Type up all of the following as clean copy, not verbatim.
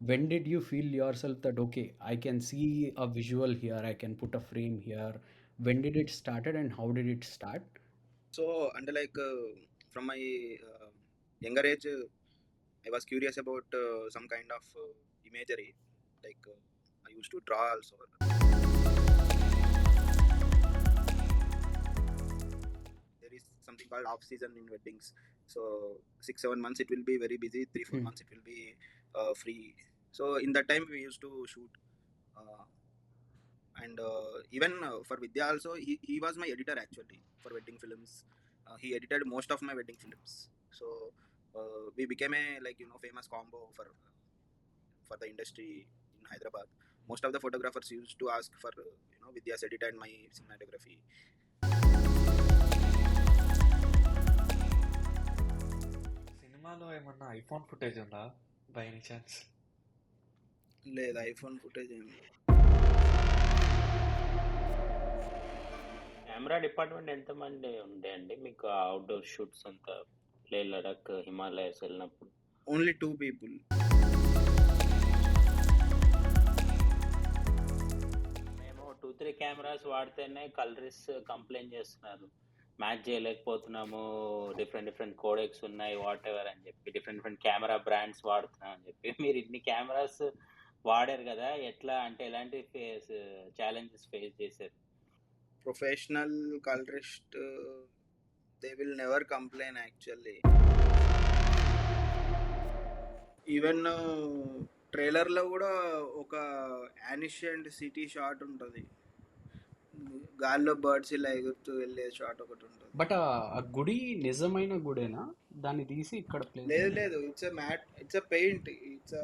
when did you feel yourself that okay, I can see a visual here, I can put a frame here? When did it started and how did it start? So, under from my younger age, I was curious about some kind of imagery. I used to draw also. There is something called off season in weddings. So 6-7 months it will be very busy. 3-4 Hmm. months it will be free. So in that time we used to shoot. Uh, and even for Vidya also, he was my editor actually for wedding films. He edited most of my wedding films. So we became a famous combo for the industry in Hyderabad. Most of the photographers used to ask for Vidya's edit and my cinematography. సినిమాలో ఏమన్నా iPhone footage ఉందా by any chance? లేదు iPhone footage ఏం లేదు. Camera department ఎంతమంది ఉండే అండి మీకు అవుట్డోర్ షూట్స్ అంతా లే లడక్ హిమాలయస్ వెళ్ళినప్పుడు? Only 2 people. మేము 2-3 కెమెరాస్ వాడితేనే కలరిస్ కంప్లైంట్ చేస్తున్నారు, మ్యాచ్ చేయలేకపోతున్నాము, డిఫరెంట్ కోడెక్స్ ఉన్నాయి వాట్ ఎవర్ అని చెప్పి, డిఫరెంట్ కెమెరా బ్రాండ్స్ వాడుతున్నాం అని చెప్పి. మీరు ఇన్ని కెమెరాస్ వాడారు కదా, ఎట్లా అంటే ఎలాంటి ఛాలెంజెస్ ఫేస్ చేశారు? Professional colorist, they will never complain actually. Even ట్రైలర్లో కూడా ఒక యానిషియంట్ సిటీ షాట్ ఉంటుంది, గాల్లో బర్డ్స్ ఇలా ఎగురుతూ వెళ్ళే షాట్ ఒకటి ఉంటుంది. బట్ ఆ గుడి నిజమైన గుడేనా? దాన్ని తీసి ఇక్కడ ప్లేస్ లేదు లేదు, it's a matte, it's a paint, it's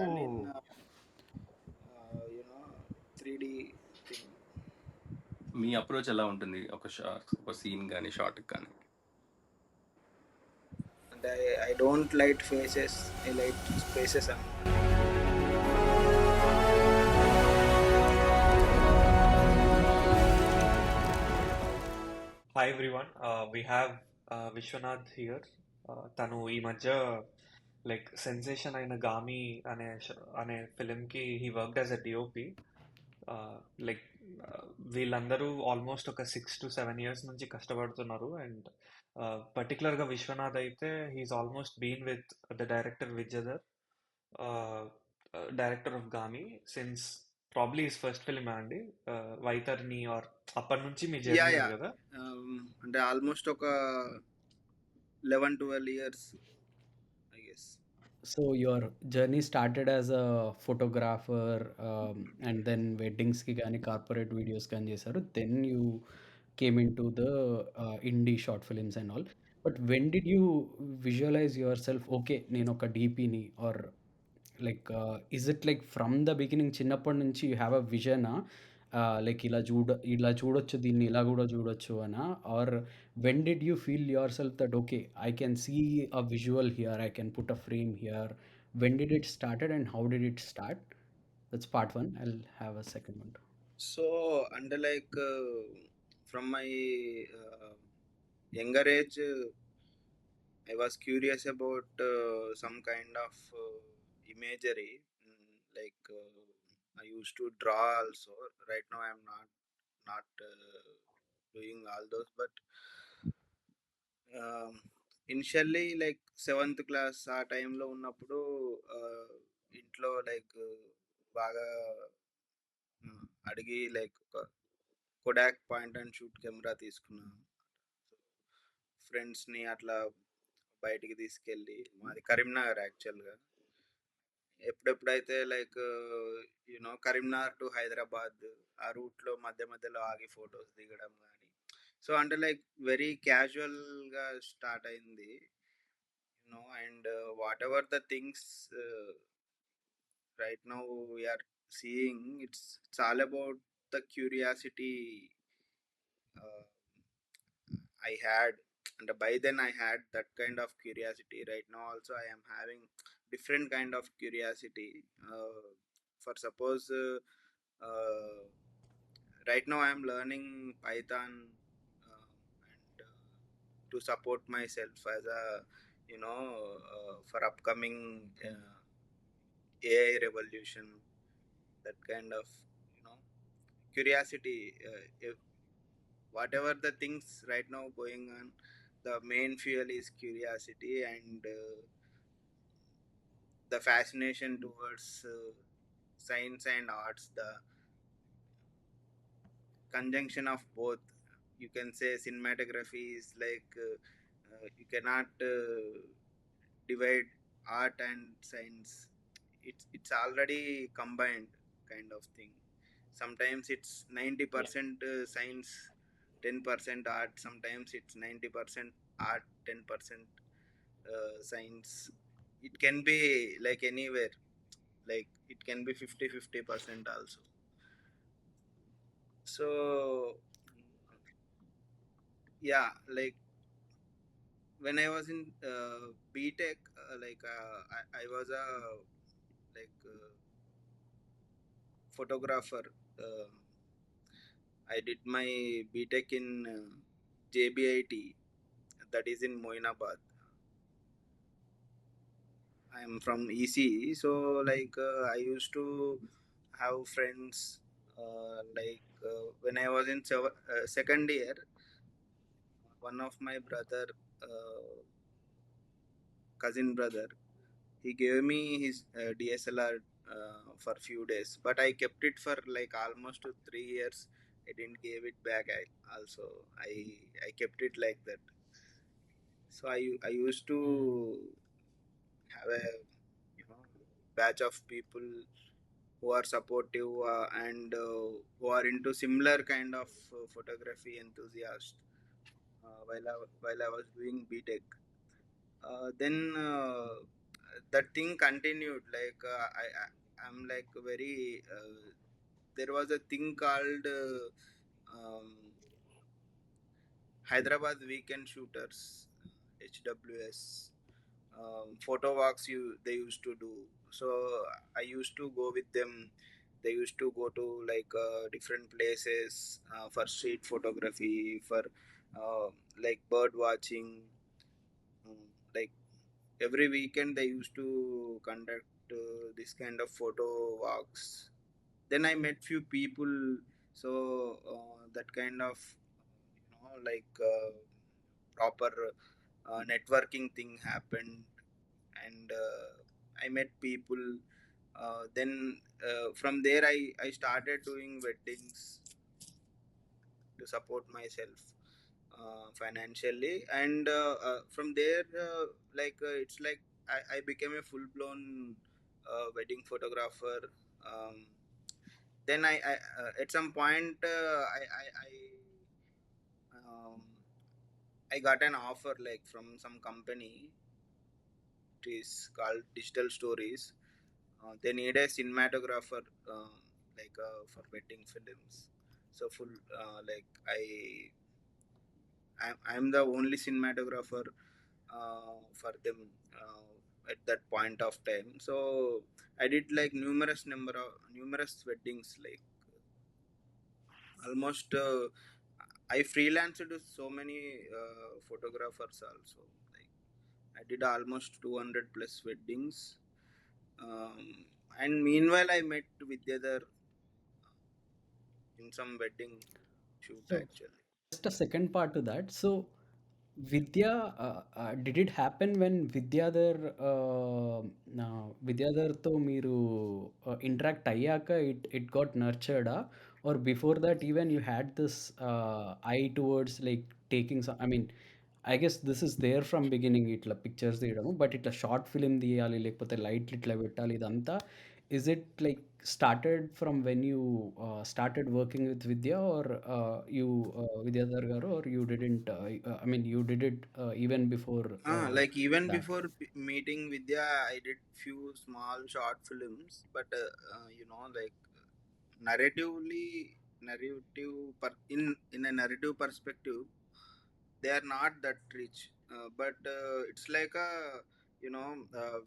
done in you know 3D thing. మీ అప్రోచ్ ఎలా ఉంటుంది ఒక సీన్ కానీ షార్ట్ కానీ? అంటే I don't light faces, I light spaces అన్నమాట. Hi everyone, we have Viswanath here. తను ఈ మధ్య లైక్ సెన్సేషన్ అయిన గామి అనే ఫిలింకి he worked as a DOP. Like వీళ్ళందరూ ఆల్మోస్ట్ ఒక 6 to 7 years నుంచి కష్టపడుతున్నారు. అండ్ పర్టికులర్గా విశ్వనాథ్ అయితే he is almost been with the director Vidyadhar, director of Gaami, since probably his first film అండి, వైతర్ని. ఆర్ అప్పటి నుంచి మీ యా జర్నీ యా, ఉంది కదా? అంటే ఆల్మోస్ట్ ఒక 11-12 years I guess. So your journey started as a photographer, and then weddings ki gaani corporate videos gaani chesaru. Then you came into the indie short films and all. But when did you visualize yourself? Okay, నేను ఒక DP ని, or like is it like from the beginning చిన్నప్పటి నుంచి you have a vision? Like ఇలా చూడొచ్చు, దీన్ని ఇలా కూడా చూడొచ్చు అనా? Or when did you feel yourself that okay, I can see a visual here, I can put a frame here? When did it started and how did it start? That's part one. I'll have a second one too. So under from my younger age, I was curious about some kind of imagery. I used to draw also. Right now I'm not doing all those, but initially like 7th class ఆ టైంలో ఉన్నప్పుడు ఇంట్లో బాగా అడిగి ఒక Kodak point and shoot camera తీసుకున్నాను. ఫ్రెండ్స్ని అట్లా బయటికి తీసుకెళ్ళి, మాది కరీంనగర్ యాక్చువల్గా, ఎప్పుడెప్పుడైతే కరీంనగర్ టు హైదరాబాద్ ఆ రూట్లో మధ్యలో ఆగి ఫొటోస్ దిగడం కానీ, సో అంటే వెరీ క్యాజువల్గా స్టార్ట్ అయింది. And whatever the things right now we are seeing, it's all about the curiosity I had, and by then I had that kind of curiosity. Right now also I am having different kind of curiosity. For suppose right now I am learning Python, and to support myself as a for upcoming AI revolution, that kind of, you know, curiosity. Whatever the things right now going on, the main fuel is curiosity and the fascination towards science and arts, the conjunction of both. You can say cinematography is like you cannot divide art and science. It's already combined kind of thing. Sometimes it's Yeah. 90% science, 10% art. Sometimes it's 90% art, 10% science. It can be like anywhere. Like it can be 50-50% also. So yeah, like when I was in B.Tech, I was a like photographer. Um I did my B.Tech in JBIT, that is in Moinabad. I am from EC, so I used to have friends. When I was in second year, one of my brother, cousin brother, he gave me his DSLR for few days, but I kept it for like almost 3 years. I didn't give it back. Also I I kept it like that. So I used Mm. to have a, you know, batch of people who are supportive and who are into similar kind of photography enthusiast while I was doing BTech. Then that thing continued. I'm like very. There was a thing called Hyderabad Weekend Shooters, HWS. Photo walks they used to do. So I used to go with them. They used to go to different places for street photography, for uh, like bird watching. Like every weekend they used to conduct this kind of photo walks. Then I met few people, so that kind of, proper networking thing happened, and I met people. Then from there I started doing weddings to support myself financially, and from there it's like I became a full blown wedding photographer. um, then I at some point um, I got an offer like from some company. It is called Digital Stories. They need a cinematographer, for wedding films. So full I'm the only cinematographer for them at that point of time. So I did like numerous weddings, like almost I freelanced with so many photographers also. Like I did almost 200 plus weddings. Um, and meanwhile, I met with the other in some wedding shoot So actually. just a second part to that. So Vidya, did it happen when Vidyadharతో మీరు interact అయ్యాక it got nurtured, or before that even you had this eye towards like taking some, I mean, I guess this is there from beginning ఇట్లా pictures తీయడము, but ఇట్లా short film తీయాలి లేకపోతే లైట్లు ఇట్లా పెట్టాలి ఇదంతా, is it like started from when you started working with Vidya, or you Vidyadhar garu, or you didn't I mean you did it even before Like even that? before meeting Vidya, I did few small short films, but narratively, in a narrative perspective, they are not that rich. But it's like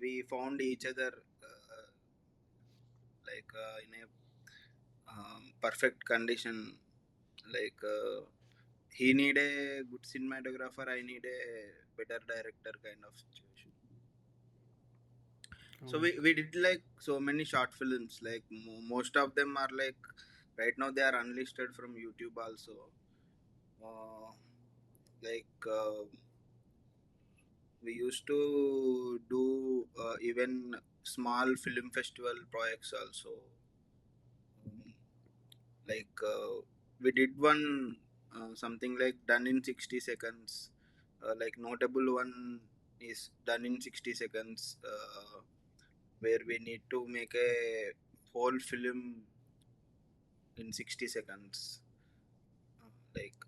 we found each other in a perfect condition. Like he need a good cinematographer, I need a better director kind of situation. So we did like so many short films, like most of them are like right now they are unlisted from YouTube also. Like we used to do even small film festival projects also. Like we did one something like done in 60 seconds, like notable one is done in 60 seconds, where we need to make a whole film in 60 seconds. Like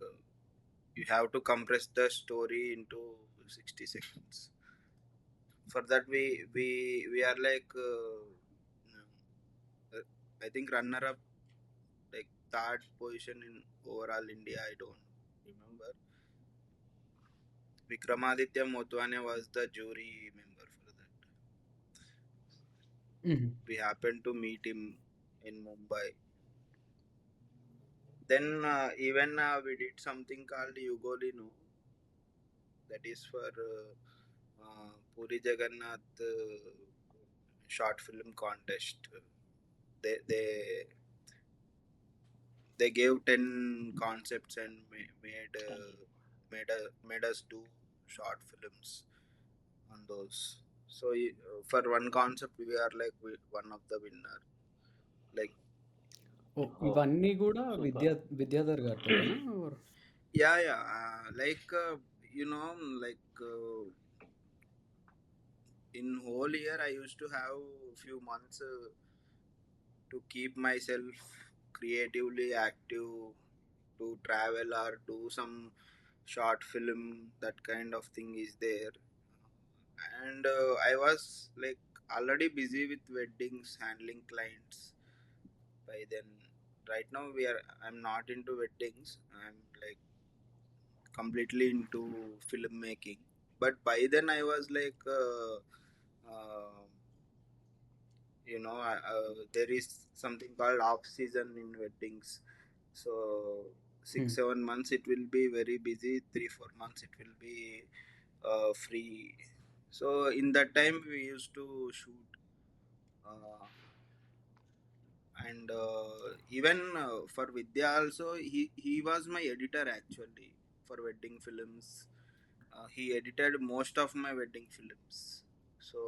you have to compress the story into 60 seconds. For that we are like I think runner up, like third position in overall India. I don't remember. Vikramaditya Motwane was the jury member for that. We happened to meet him in Mumbai. Then even we did something called Ugolino, that is for Puri Jagannath short film contest. They they gave 10 concepts and made us do short films on those. So for one concept we are like one of the winner. Like ఇవన్నీ కూడా Super. Vidyadhar గారితోటేనా? yeah, like you know, like in whole year I used to have few months to keep myself creatively active, to travel or do some short film. That kind of thing is there. And I was like already busy with weddings, handling clients by then. Right now I'm not into weddings, I'm like completely into filmmaking. But by then I was like there is something called off season in weddings. So 6-7 months it will be very busy, 3-4 months it will be free. So in that time we used to shoot, uh, and even for Vidya also, he was my editor actually for wedding films. He edited most of my wedding films. So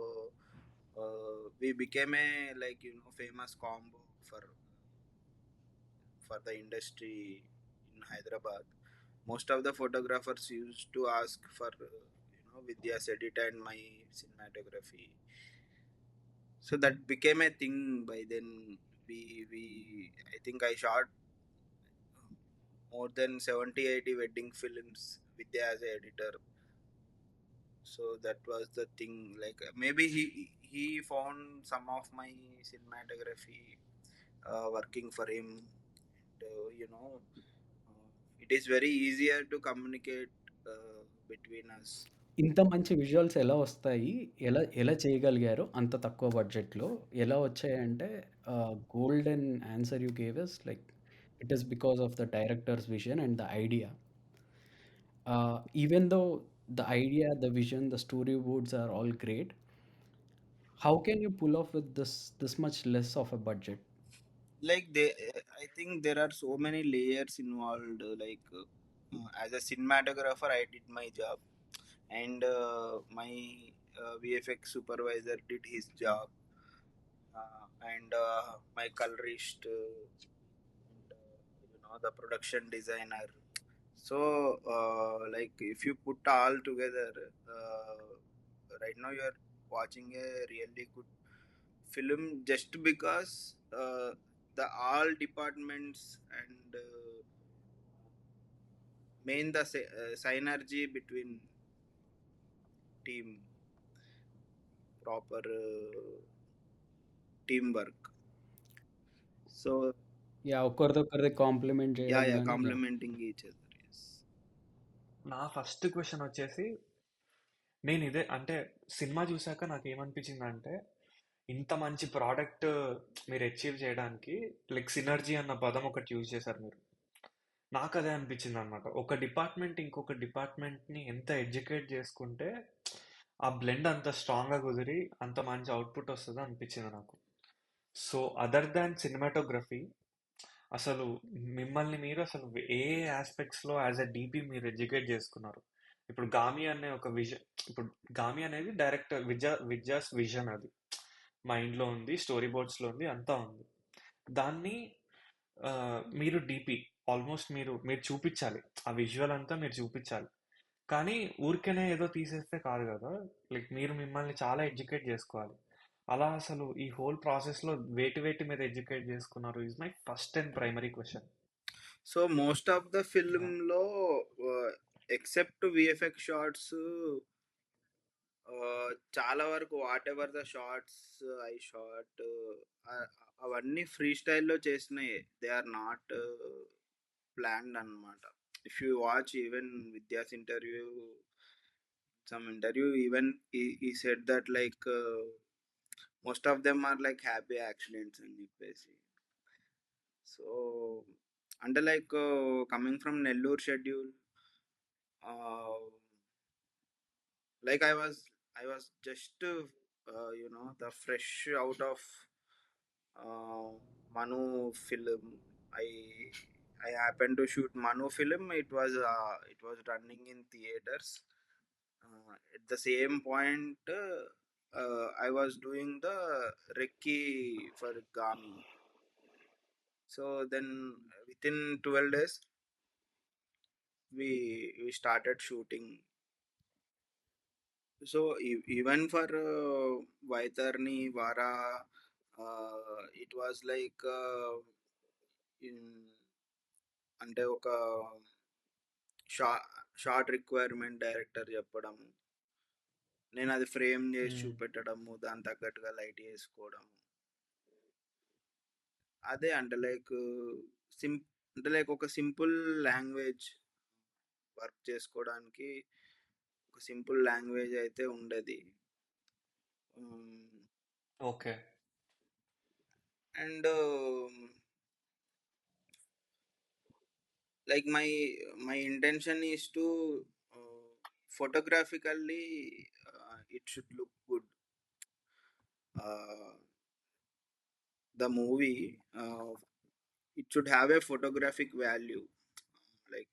we became a, like, famous combo for the industry in Hyderabad. Most of the photographers used to ask for Vidya's edit and my cinematography. So that became a thing by then. We I think I shot more than 70-80 wedding films with Vidya as an editor. So that was the thing. Like maybe he found some of my cinematography working for him. And, it is very easier to communicate between us. ఇంత మంచి visuals ఎలా వస్తాయి? ఎలా ఎలా చేయగలిగారు అంత తక్కువ బడ్జెట్‌లో? ఎలా వచ్చాయంటే golden answer you gave us like it is because of the directors vision and the idea. Even though the idea, the vision, the storyboards are all great, how can you pull off with this much less of a budget? Like I think there are so many layers involved. Like as a cinematographer I did my job, and my VFX supervisor did his job, and my colorist, and the production designer. So like if you put all together, right now you are watching a really good film just because the all departments and main the synergy between team, proper teamwork. So yeah! ఒకరిదొకరిది complement చేయడం yeah, గాని ఇలా. complementing each other. Yes. నా first question వచ్చేసి, నేను ఇదే అంటే cinema చూసాక నాకు ఏమనిపించిందంటే, ఇంత మంచి ప్రోడక్ట్ మీరు అచీవ్ చేయడానికి లైక్ సినర్జీ అన్న పదం ఒకటి యూజ్ చేశారు మీరు. నాకు అదే అనిపించింది అనమాట. ఒక డిపార్ట్మెంట్ ఇంకొక డిపార్ట్మెంట్ని ఎంత ఎడ్యుకేట్ చేసుకుంటే ఆ బ్లెండ్ అంత స్ట్రాంగ్గా కుదిరి అంత మంచి అవుట్పుట్ వస్తుంది అనిపించింది నాకు. సో అదర్ దాన్ సినిమాటోగ్రఫీ, అసలు మిమ్మల్ని మీరు అసలు ఏ ఆస్పెక్ట్స్లో యాజ్ ఎ డీపీ మీరు ఎడ్యుకేట్ చేసుకున్నారు? ఇప్పుడు గామి అనే ఒక విజన్, ఇప్పుడు గామి అనేది డైరెక్టర్ విద్యాస్ విజన్, అది మైండ్లో ఉంది, స్టోరీ బోర్డ్స్లో ఉంది, అంతా ఉంది. దాన్ని మీరు డీపీ ఆల్మోస్ట్ మీరు మీరు చూపించాలి, ఆ విజువల్ అంతా మీరు చూపించాలి. కానీ ఊరికనే ఏదో తీసేస్తే కాదు కదా, లైక్ మీరు మిమ్మల్ని చాలా ఎడ్యుకేట్ చేసుకోవాలి. అలా అసలు ఈ హోల్ ప్రాసెస్లో వేటి మీద ఎడ్యుకేట్ చేసుకున్నారు is my first and primary question. So most of the ఫిల్మ్లో ఎక్సెప్ట్ విఎఫ్ఎక్స్ షార్ట్స్, చాలా వరకు whatever the shots I shot అవన్నీ ఫ్రీ స్టైల్లో చేసినాయి. దే ఆర్ నాట్ ప్లాన్డ్ అన్నమాట. If you watch even Vidya's interview, some interview even he said that like most of them are like happy accidents అని చెప్పేసి. So అంటే like coming from Nellore schedule, like I was just the fresh out of Manu film. I happened to shoot Manu film. It was running in theaters. At the same point, I was doing the recce for Gaami. So then within 12 days we started shooting. So even for Vaitharani, Vara, it was like in అంటే ఒక short requirement director చెప్పడము, నేను అది frame చేసి చూపెట్టడము, దాని తగ్గట్టుగా light వేసుకోవడము. అదే అంటే లైక్ అంటే లైక్ ఒక సింపుల్ లాంగ్వేజ్ వర్క్ చేసుకోవడానికి ఒక సింపుల్ లాంగ్వేజ్ అయితే ఉండేది. Okay. And like my intention is to photographically it should look good. The movie it should have a photographic value, like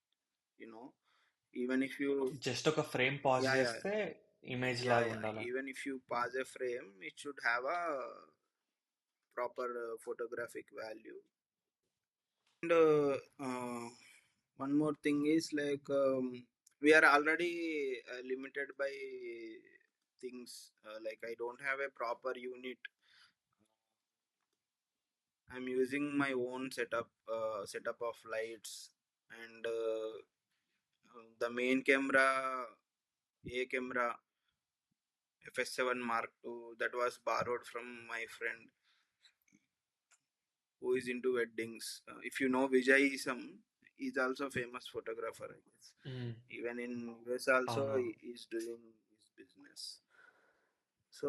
even if you just ఒక frame pause చేస్తే image లాగా ఉండాలి. even if you pause a frame, it should have a proper photographic value. And one more thing is like we are already limited by things, like I don't have a proper unit. I'm using my own setup of lights, and the main camera, a camera FS7 Mark II, that was borrowed from my friend who is into weddings. If you know Vijay Isam, he's also a famous photographer, I guess. Even in US also he is doing his business. So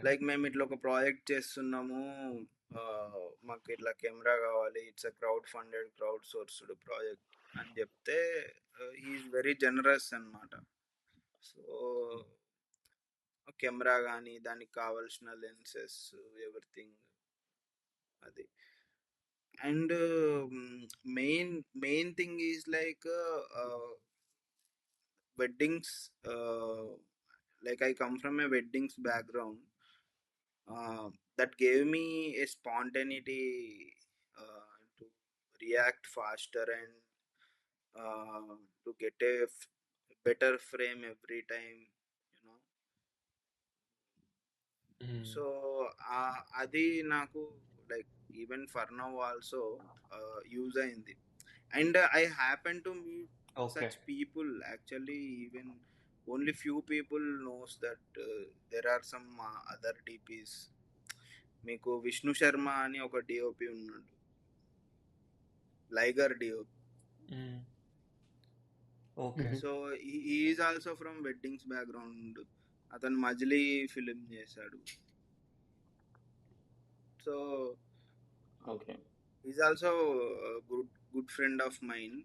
like మేము ఇట్లా ఒక project చేస్తున్నాము, మాకు ఇట్లా camera కావాలి, it's a crowd funded crowd sourced project అని చెప్తే he's very generous అన్నమాట. సో కెమెరా కానీ దానికి కావాల్సిన లెన్సెస్ ఎవ్రీథింగ్ అది. And main thing is like weddings, like I come from a weddings background, that gave me a spontaneity to react faster and to get a better frame every time, so అది నాకు like even for now also use అయింది. And I happen to meet such people actually. Even only few people knows that there are some other DPs. మీకు విష్ణు శర్మ అని ఒక DOP ఉన్నాడు, Liger DOP. So he is also from weddings background. అతను Majili film చేశాడు. So he's also a good friend of mine.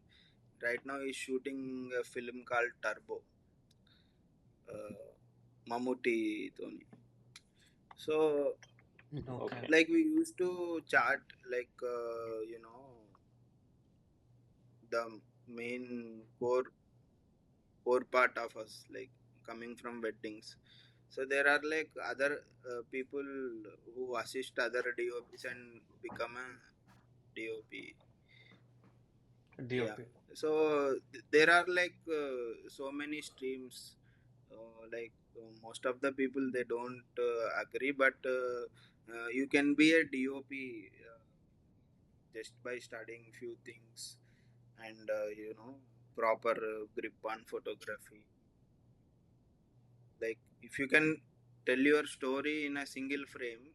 Right now he's shooting a film called Turbo. Mamuti toni. So Okay. like we used to chat like the main core part of us, like coming from weddings. So there are like other people who assist other DOPs and become a DOP. Yeah. DOP. So there are like so many streams. Most of the people they don't agree, but you can be a DOP just by studying few things and proper grip on photography. Like if you can tell your story in a single frame,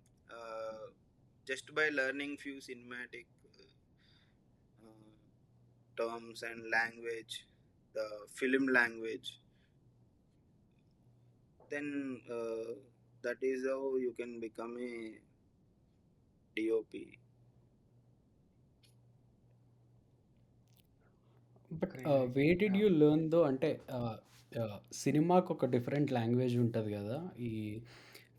just by learning few cinematic terms and language, the film language, then that is how you can become a DOP. But Great. Where did Yeah. You learn though అంటే సినిమాకి ఒక different language ఉంటుంది కదా, ఈ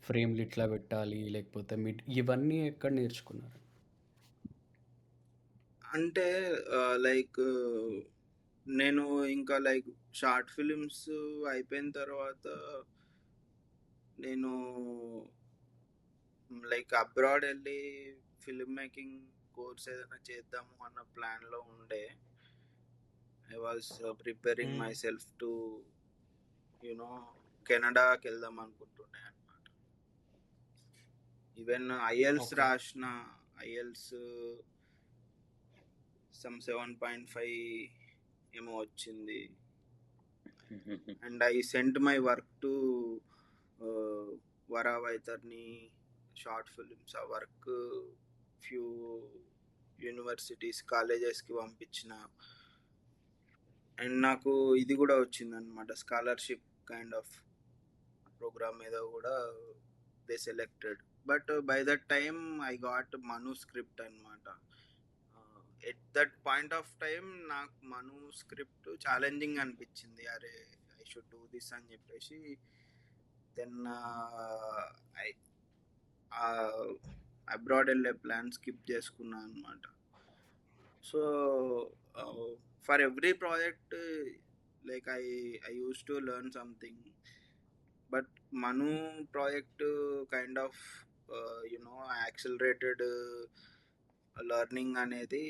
ఫ్రేమ్లు ఇట్లా పెట్టాలి లేకపోతే మిడ్ ఇవన్నీ ఎక్కడ నేర్చుకున్నారు? అంటే లైక్ నేను ఇంకా లైక్ షార్ట్ ఫిలిమ్స్ అయిపోయిన తర్వాత నేను లైక్ అబ్రాడ్ వెళ్ళి ఫిల్మ్ మేకింగ్ కోర్స్ ఏదైనా చేద్దాము అన్న ప్లాన్లో ఉండే. I was preparing myself to కెనడాకి వెళ్దాం అనుకుంటుండే అనమాట. Even IELTS Okay. రాసిన, ఐఎల్స్ సమ్ 7.5 ఏమో వచ్చింది. And I sent my work to Vara, Vaitharani short films. ఆ వర్క్ ఫ్యూ యూనివర్సిటీస్, కాలేజెస్కి పంపించిన. అండ్ నాకు ఇది కూడా వచ్చిందనమాట, స్కాలర్షిప్ కైండ్ ఆఫ్ ప్రోగ్రామ్ మీద కూడా they selected. But by that time I got Manu script అనమాట. At that point of time నాకు మను స్క్రిప్ట్ ఛాలెంజింగ్ అనిపించింది. అరే ఐ షుడ్ డూ దిస్ అని చెప్పేసి దెన్ ఐ అబ్రాడ్ వెళ్ళే ప్లాన్ స్కిప్ చేసుకున్నాను అనమాట. So for every project like I use to learn something. But Manu project kind of accelerated learning అనేది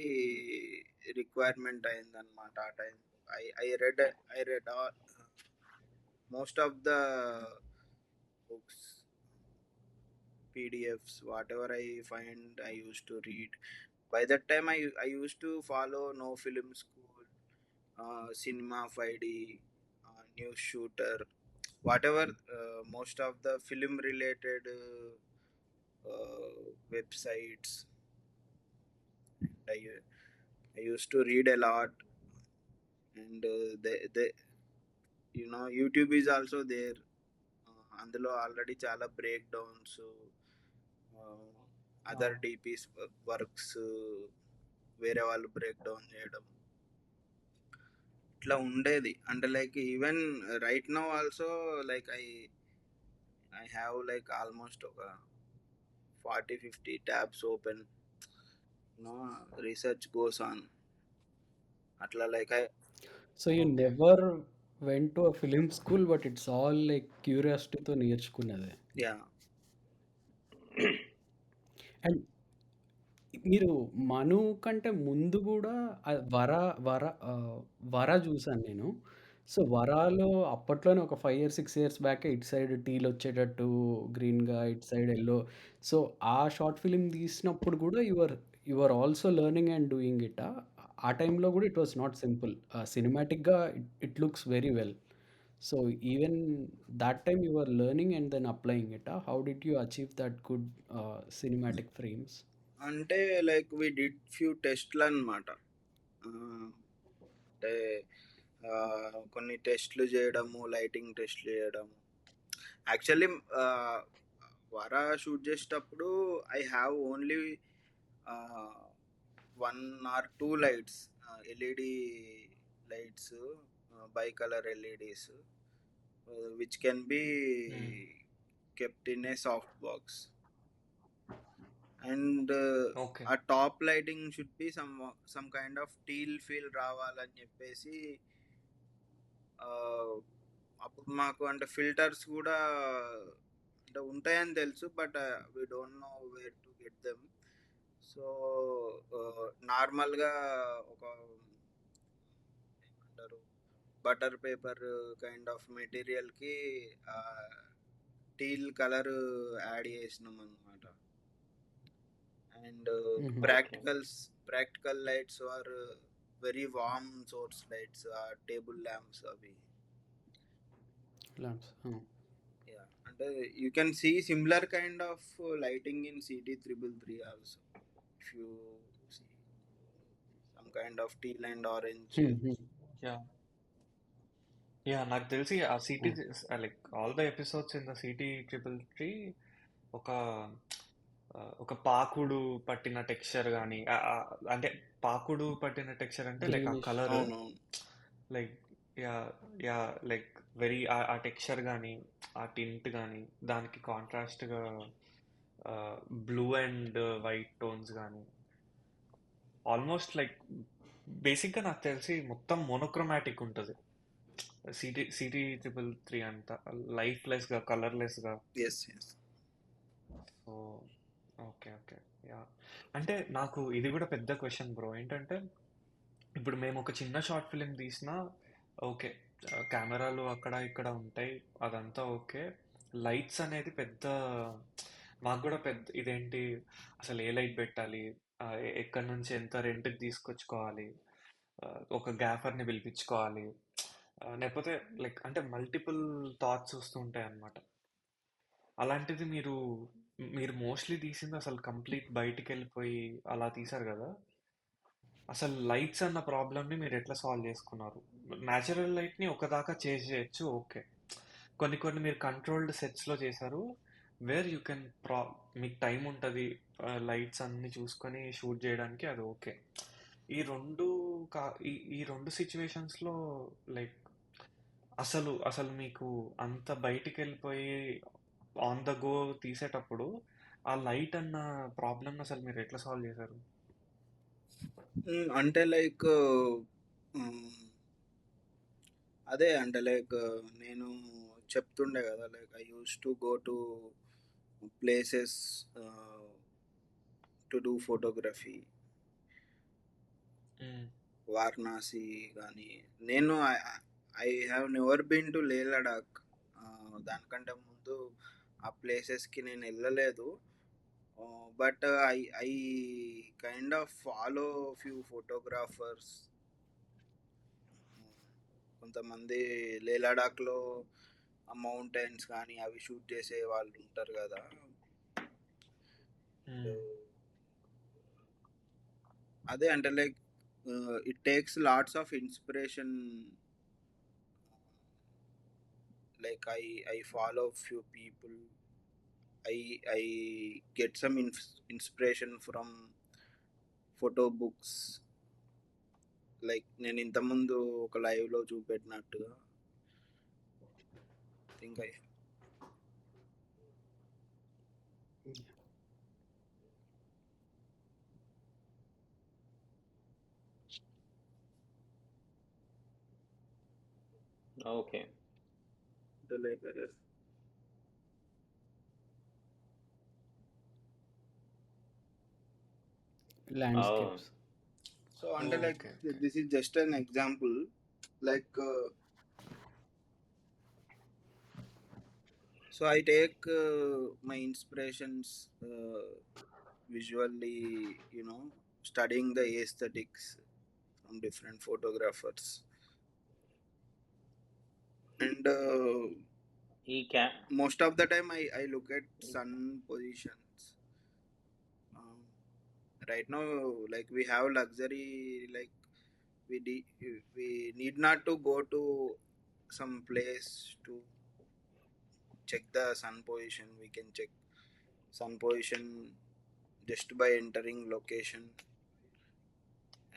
requirement అయిందనమాట ఆ time. I read most of the books, PDFs, whatever I find, I used to read. By that time, I used to follow No Film School, Cinema 5D, News Shooter, whatever most of the film related websites. I used to read a lot, and they YouTube is also there. అందులో already చాలా breakdowns, other DPs works వేరే వాళ్ళు breakdown చేయడం ఇట్లా ఉండేది. అంటే like even right now also like I have like almost ఒక 40-50 tabs open. Research goes on. అట్లా like so you never went to a film school, but it's all like క్యూరియాసిటీతో నేర్చుకున్నదే. యా. అండ్ మీరు మను కంటే ముందు కూడా వర చూసాను నేను. సో వరాలో అప్పట్లోనే ఒక 5 ఇయర్స్ 6 ఇయర్స్ బ్యాకే ఇటు సైడ్ టీలు వచ్చేటట్టు గ్రీన్గా, ఇటు సైడ్ ఎల్లో. సో ఆ షార్ట్ ఫిలిం తీసినప్పుడు కూడా you're also learning and doing it. ఆ టైంలో కూడా ఇట్ వాస్ నాట్ సింపుల్. సినిమాటిక్గా it looks very well. So even that time you were learning and then applying it. How did you achieve that good cinematic frames? అంటే like we did few టెస్ట్లు అనమాట. అంటే కొన్ని టెస్ట్లు చేయడము, lighting టెస్ట్లు చేయడము. యాక్చువల్లీ వరా షూట్ చేసేటప్పుడు I have only 1 or 2 lights, LED lights, by colour LEDs. which can be kept in a soft box. And okay a top lighting should be some kind of teal feel రావాలని చెప్పేసి అప్పుడు మాకు అంటే filters కూడా అంటే ఉంటాయని తెలుసు, but we don't know where to get them. So నార్మల్గా ఒక ఏమంటారు బటర్ పేపర్ కైండ్ ఆఫ్ మెటీరియల్కి టీల్ కలర్ యాడ్ చేసినాం అనమాట. And practical lights are very warm source lights, table lamps అవి. అంటే you can see similar kind of lighting in CT333 also. If you see some kind of teal and orange. Yeah నాకు తెలిసి ఆ CT like all the episodes in the CT333 ఒక ఒక పాకుడు పట్టిన texture కానీ, అంటే పాకుడు పట్టిన టెక్స్చర్ అంటే లైక్ ఆ colour like yeah yeah like very ఆ టెక్స్చర్ కానీ ఆ టింట్ కానీ దానికి కాంట్రాస్ట్గా బ్లూ అండ్ వైట్ టోన్స్ కానీ ఆల్మోస్ట్ లైక్ బేసిక్గా నాకు తెలిసి మొత్తం మోనోక్రోమాటిక్ ఉంటుంది CT333 అంతా, లైఫ్లెస్గా కలర్లెస్గా. సో ఓకే ఓకే యా అంటే నాకు ఇది కూడా పెద్ద క్వశ్చన్ బ్రో. ఏంటంటే ఇప్పుడు మేము ఒక చిన్న షార్ట్ ఫిలిం తీసినా ఓకే, కెమెరాలు అక్కడ ఇక్కడ ఉంటాయి, అదంతా ఓకే. లైట్స్ అనేది పెద్ద మాకు కూడా పెద్ద ఇదేంటి, అసలు ఏ లైట్ పెట్టాలి, ఎక్కడి నుంచి ఎంత రెంట్కి తీసుకొచ్చుకోవాలి, ఒక గ్యాఫర్ని పిలిపించుకోవాలి, లేకపోతే లైక్ అంటే మల్టిపుల్ థాట్స్ వస్తూ ఉంటాయి అన్నమాట. అలాంటిది మీరు మోస్ట్లీ తీసింది అసలు కంప్లీట్ బయటికి వెళ్ళిపోయి అలా తీశారు కదా. అసలు లైట్స్ అన్న ప్రాబ్లమ్ని మీరు ఎట్లా సాల్వ్ చేసుకున్నారు? న్యాచురల్ లైట్ని ఒకదాకా చేయొచ్చు ఓకే, కొన్ని మీరు కంట్రోల్డ్ సెట్స్లో చేశారు వేర్ యూ కెన్ మీకు టైం ఉంటుంది లైట్స్ అన్ని చూసుకొని షూట్ చేయడానికి, అది ఓకే. ఈ రెండు సిచ్యువేషన్స్లో లైక్ అసలు మీకు అంత బయటికి వెళ్ళిపోయి ఆన్ ద గో తీసేటప్పుడు ఆ లైట్ అన్న ప్రాబ్లమ్ అసలు మీరు ఎట్లా సాల్వ్ చేశారు? అంటే లైక్ అదే అంటే లైక్ నేను చెప్తుండే కదా, like I use to go to places to do photography. Varanasi కానీ, నేను I have never been to Leh Ladakh. దానికంటే ముందు ఆ ప్లేసెస్కి నేను వెళ్ళలేదు. But I kind of follow few photographers. కొంతమంది లే లడాక్లో ఆ మౌంటైన్స్ కానీ అవి షూట్ చేసే వాళ్ళు ఉంటారు కదా. అదే అంటే like it takes lots of inspiration. Like I follow few people. I get some inspiration from photo books. Like నేను ఇంతకుముందు ఒక లైవ్లో చూపెట్టినట్టుగా think okay like landscapes. So under like Okay. this is just an example. Like so I take my inspirations visually, studying the aesthetics from different photographers. And most of the time I look at sun positions. Right now, like we have luxury, like we need not to go to some place to check the sun position. We can check sun position just by entering location,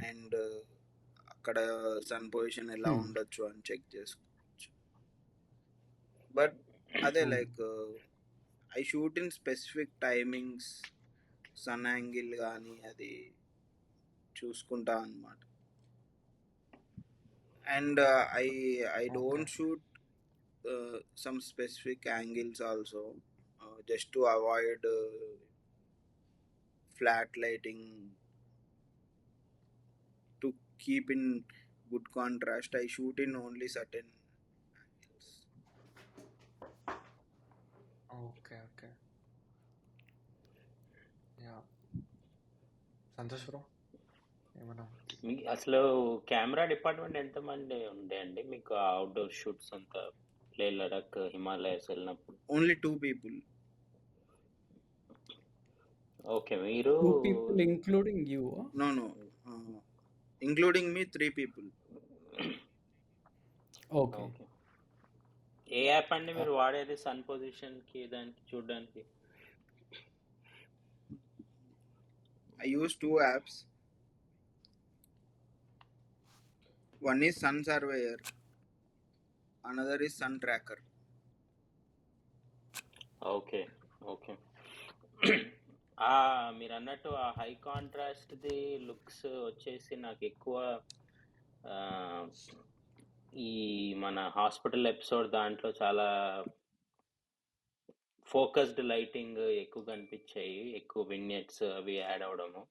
and అక్కడ sun position ఎలా ఉండొచ్చు అని check చేసుకోవచ్చు. But అదే like I shoot in specific timings, sun angle కానీ అది చూసుకుంటా అన్నమాట. And I don't shoot some specific angles also, just to avoid flat lighting, to keep in good contrast. I shoot in only certain angles. Okay okay yeah Santosh bro ఏమన్నా అసలు camera department ఎంతమంది ఉండే అండి మీకు అవుట్డోర్ షూట్స్ అంతా లే లడక్ హిమాలయస్ వెళ్ళినప్పుడు? Only 2 people. Okay, మీరు 2 people including you? No, including me 3 people. Okay. Okay. A app అండి మీరు వాడేది సన్ పొజిషన్ కి దానికి చూడడానికి? I use 2 apps. One is Sun Surveyor, another is Sun Tracker. Okay okay. మీరు అన్నట్టు ఆ హై కాంట్రాస్ట్ ది లుక్స్ వచ్చేసి నాకు ఎక్కువ ఈ మన హాస్పిటల్ ఎపిసోడ్ దాంట్లో చాలా ఫోకస్డ్ లైటింగ్ ఎక్కువ కనిపించాయి, ఎక్కువ విగ్నెట్స్ అవి యాడ్ అవడము,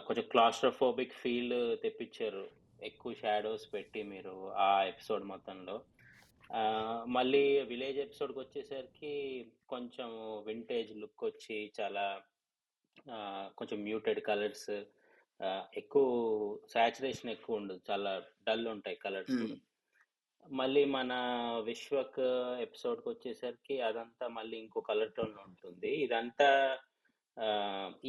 కొంచెం క్లాస్ట్రోఫోబిక్ ఫీల్ తెప్పించారు ఎక్కువ షాడోస్ పెట్టి మీరు ఆ ఎపిసోడ్ మొత్తంలో. మళ్ళీ విలేజ్ ఎపిసోడ్కి వచ్చేసరికి కొంచెం వింటేజ్ లుక్ వచ్చి చాలా కొంచెం మ్యూటెడ్ కలర్స్, ఎక్కువ సాచురేషన్ ఎక్కువ ఉండదు, చాలా డల్ ఉంటాయి కలర్స్ కూడా. మళ్ళీ మన విశ్వక్ ఎపిసోడ్కి వచ్చేసరికి అదంతా మళ్ళీ ఇంకో కలర్ టోన్ ఉంటుంది. ఇదంతా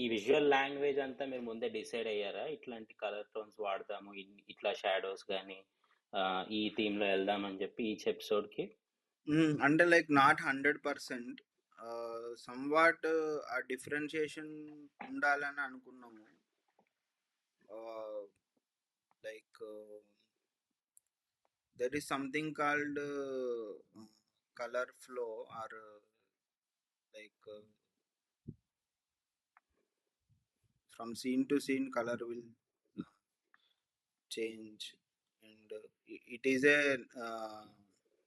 ఈ విజువల్ లాంగ్వేజ్ అంతా మీరు ముందే డిసైడ్ అయ్యారా ఇట్లాంటి కలర్ టోన్స్ వాడతాము, ఇట్లా షాడోస్ కానీ ఈ థీమ్ లో వెళ్దామని చెప్పి ఈచ్ ఎపిసోడ్ కి? అంటే లైక్ నాట్ 100%, సమ్వాట్ ఆ డిఫరెన్షియేషన్ ఉండాలని అనుకున్నాము. Like there is something called color flow, or like from scene to scene color will change, and it is a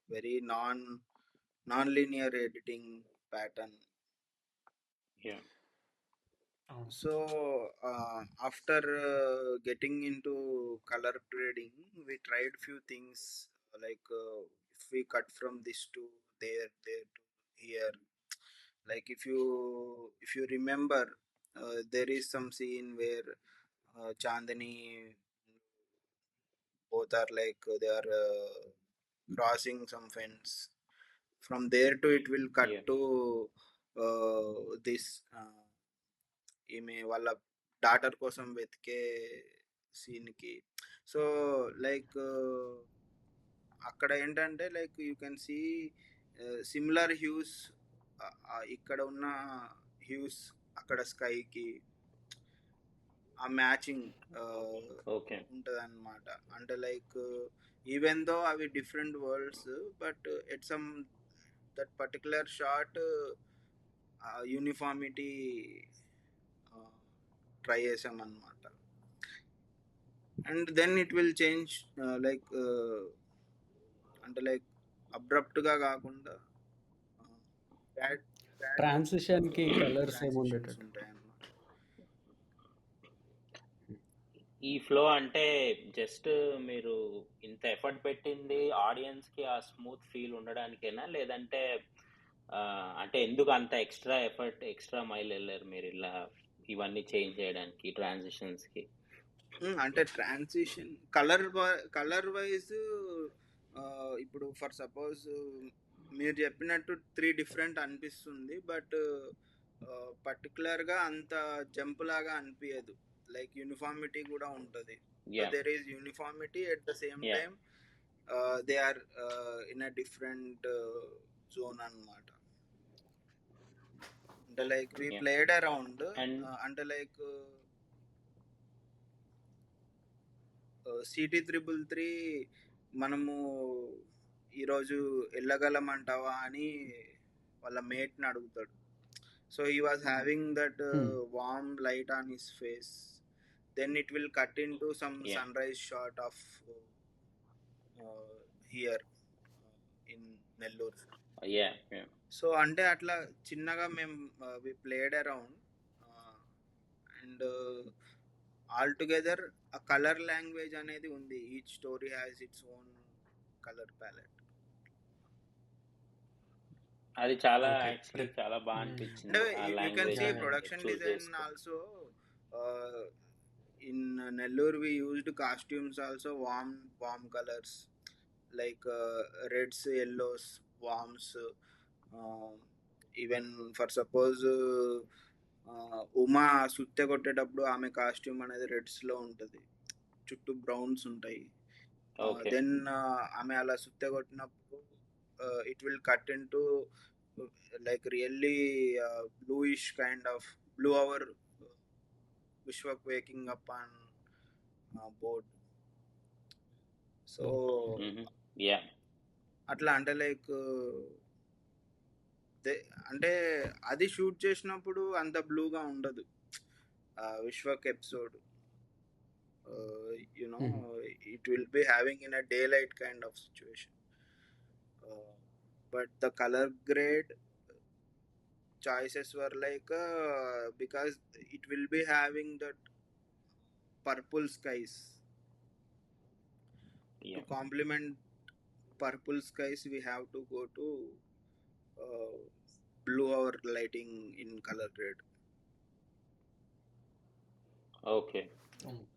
very non-linear editing pattern. Yeah. So after getting into color grading, we tried few things, like if we cut from this to there to here, like if you remember, there is some scene where Chandani, both are like they are crossing some fence. From there to it will cut Yeah. to this ఈమె వాళ్ళ daughter కోసం వెతికే సీన్కి. So like అక్కడ ఏంటంటే like you can see similar hues, ఇక్కడ ఉన్న hues అక్కడ స్కైకి ఆ మ్యాచింగ్ ఉంటుంది అన్నమాట. అంటే లైక్ ఈవెన్ దో అవి different worlds, but at some that particular shot uniformity try చేసాం అన్నమాట. And then it will change, like అంటే లైక్ అబ్రప్ట్గా కాకుండా ట్రాన్సిషన్కి కలర్స్ ట్రాన్సిషన్స్ ఉంటాయి అన్నమాట. ఈ ఫ్లో అంటే జస్ట్ మీరు ఇంత ఎఫర్ట్ పెట్టింది ఆడియన్స్ కి ఆ స్మూత్ ఫీల్ ఉండడానికేనా, లేదంటే అంటే ఎందుకు అంత ఎక్స్ట్రా ఎఫర్ట్, ఎక్స్ట్రా మైల్ వెళ్ళారు మీరు ఇలా ఇవన్నీ చేంజ్ చేయడానికి ట్రాన్సిషన్స్ కి? అంటే ట్రాన్సిషన్ కలర్ వైజ్ ఇప్పుడు ఫర్ సపోజ్ మీరు చెప్పినట్టు 3 డిఫరెంట్ అనిపిస్తుంది, బట్ పర్టికులర్గా అంత జంప్ లాగా అనిపించదు. లైక్ యూనిఫార్మిటీ కూడా ఉంటుంది. There is uniformity, at the same time they are in a different zone అన్నమాట. అంటే లైక్ వి ప్లేడ్ అరౌండ్, అంటే లైక్ CT333 మనము ఈరోజు వెళ్ళగలమంటావా అని వాళ్ళ మేట్ని అడుగుతాడు. So he was having that warm light on his face. Then it will cut in to some sunrise shot of here in Nellore. So అంటే అట్లా చిన్నగా మేము we played around and all together ఆ కలర్ లాంగ్వేజ్ అనేది ఉంది. Each story has its own colour palette. అది చాలా actually చాలా బాగా అనిపించింది. You can see production design also in Nellore we used costumes also warm colours like reds, yellows, warms. Even for suppose Uma సుత్తె కొట్టేటప్పుడు ఆమె కాస్ట్యూమ్ అనేది రెడ్స్లో ఉంటుంది, చుట్టూ బ్రౌన్స్ ఉంటాయి. దెన్ ఆమె అలా సుత్తె కొట్టినప్పుడు it will cut in to like really bluish kind of blue hour Vishwak waking up on board. So అట్లా అంటే లైక్ అంటే అది షూట్ చేసినప్పుడు అంత బ్లూగా ఉండదు Vishwak episode. You know it will be having in a day light kind of situation. But the color grade choices were like because it will be having that purple skies. To complement purple skies we have to go to blue hour lighting in color grade. Okay.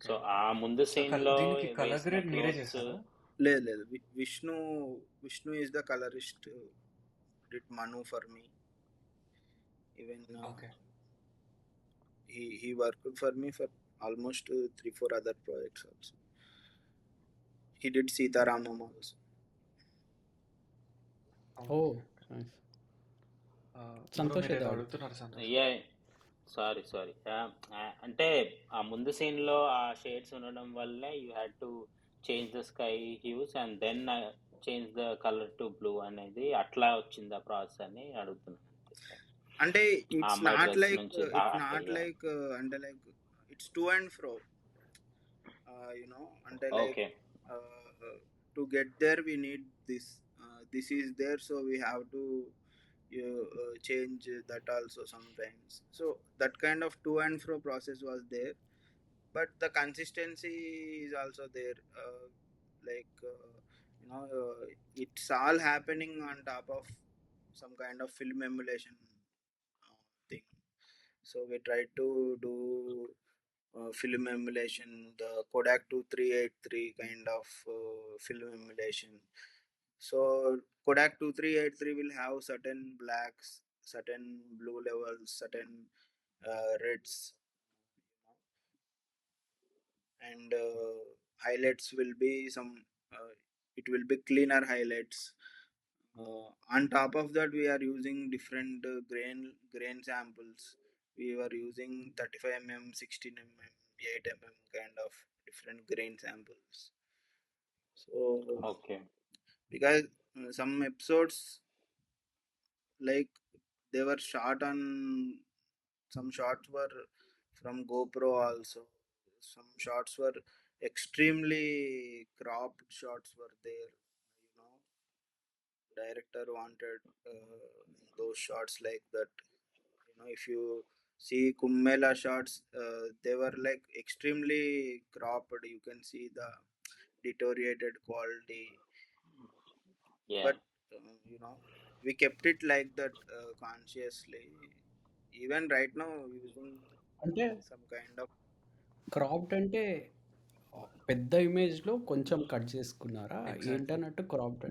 So ఆ ముందు scene లో colour grade మీరే చేశారా? లేదు Vishnu is the colorist. Did Manu for me. Even he worked for me for almost 3-4 other projects also. He did Sitaramam also. Oh, nice. Santosh sorry అంటే ఆ ముందు scene లో ఆ షేడ్స్ ఉండడం వల్లే you had to change the sky hues and then change the colour to blue అనేది అట్లా వచ్చింది ఆ ప్రాసెస్ అని అడుగుతున్నాను. అంటే ఇట్స్ నాట్ లైక్ అంటే like it's to and fro you know అంటే like to get there we need this is there so we have to change that also sometimes. So that kind of to and fro process was there, but the consistency is also there. It's all happening on top of some kind of film emulation thing. So we tried to do film emulation, the Kodak 2383 kind of film emulation. So Kodak 2383 will have certain blacks, certain blue levels, certain reds, and highlights will be some it will be cleaner highlights. On top of that we are using different grain samples. We were using 35mm, 16mm, 8mm kind of different grain samples. So because some episodes like they were shot on, some shots were from GoPro also, some shots were extremely cropped shots were there. Director wanted those shots like that. If you see Kumbhamela shots, they were like extremely cropped. You can see the deteriorated quality. But we kept it like that consciously. Even right now using అంటే some kind of cropped అంటే పెద్ద ఇమేజ్లో కొంచెం cut చేసుకున్నారా ఏంటన్నట్టు cropped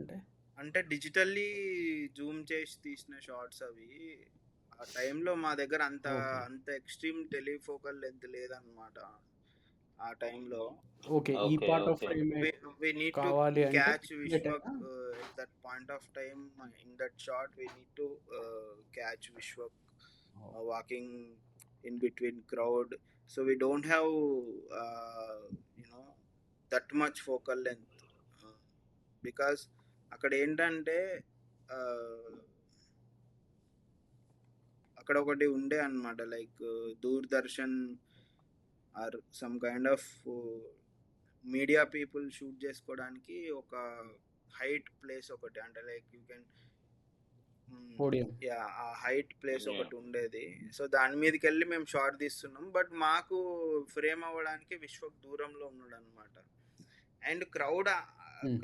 అంటే digitally Zoom చేసి తీసిన shorts అవి. ఆ టైంలో మా దగ్గర అంత ఎక్స్ట్రీమ్ టెలిఫోకల్ లెంత్ లేదన్నమాట ఆ టైంలో. ఓకే, ఈ part of we need to catch Vishwak at that point of time. In that shot we need to catch Vishwak walking in between crowd, so we don't have that much focal length because అక్కడ ఏంటంటే అక్కడ ఒకటి ఉండే అనమాట, like Doordarshan or some kind of media people shoot చేసుకోవడానికి ఒక height place ఒకటి, అంటే like you can podium. Yeah ఆ హైట్ ప్లేస్ Yeah. ఒకటి ఉండేది. సో దాని మీదకి వెళ్ళి మేము షార్ట్ తీస్తున్నాం, బట్ మాకు ఫ్రేమ్ అవ్వడానికి విశ్వక్ దూరంలో ఉన్నాడు అనమాట. అండ్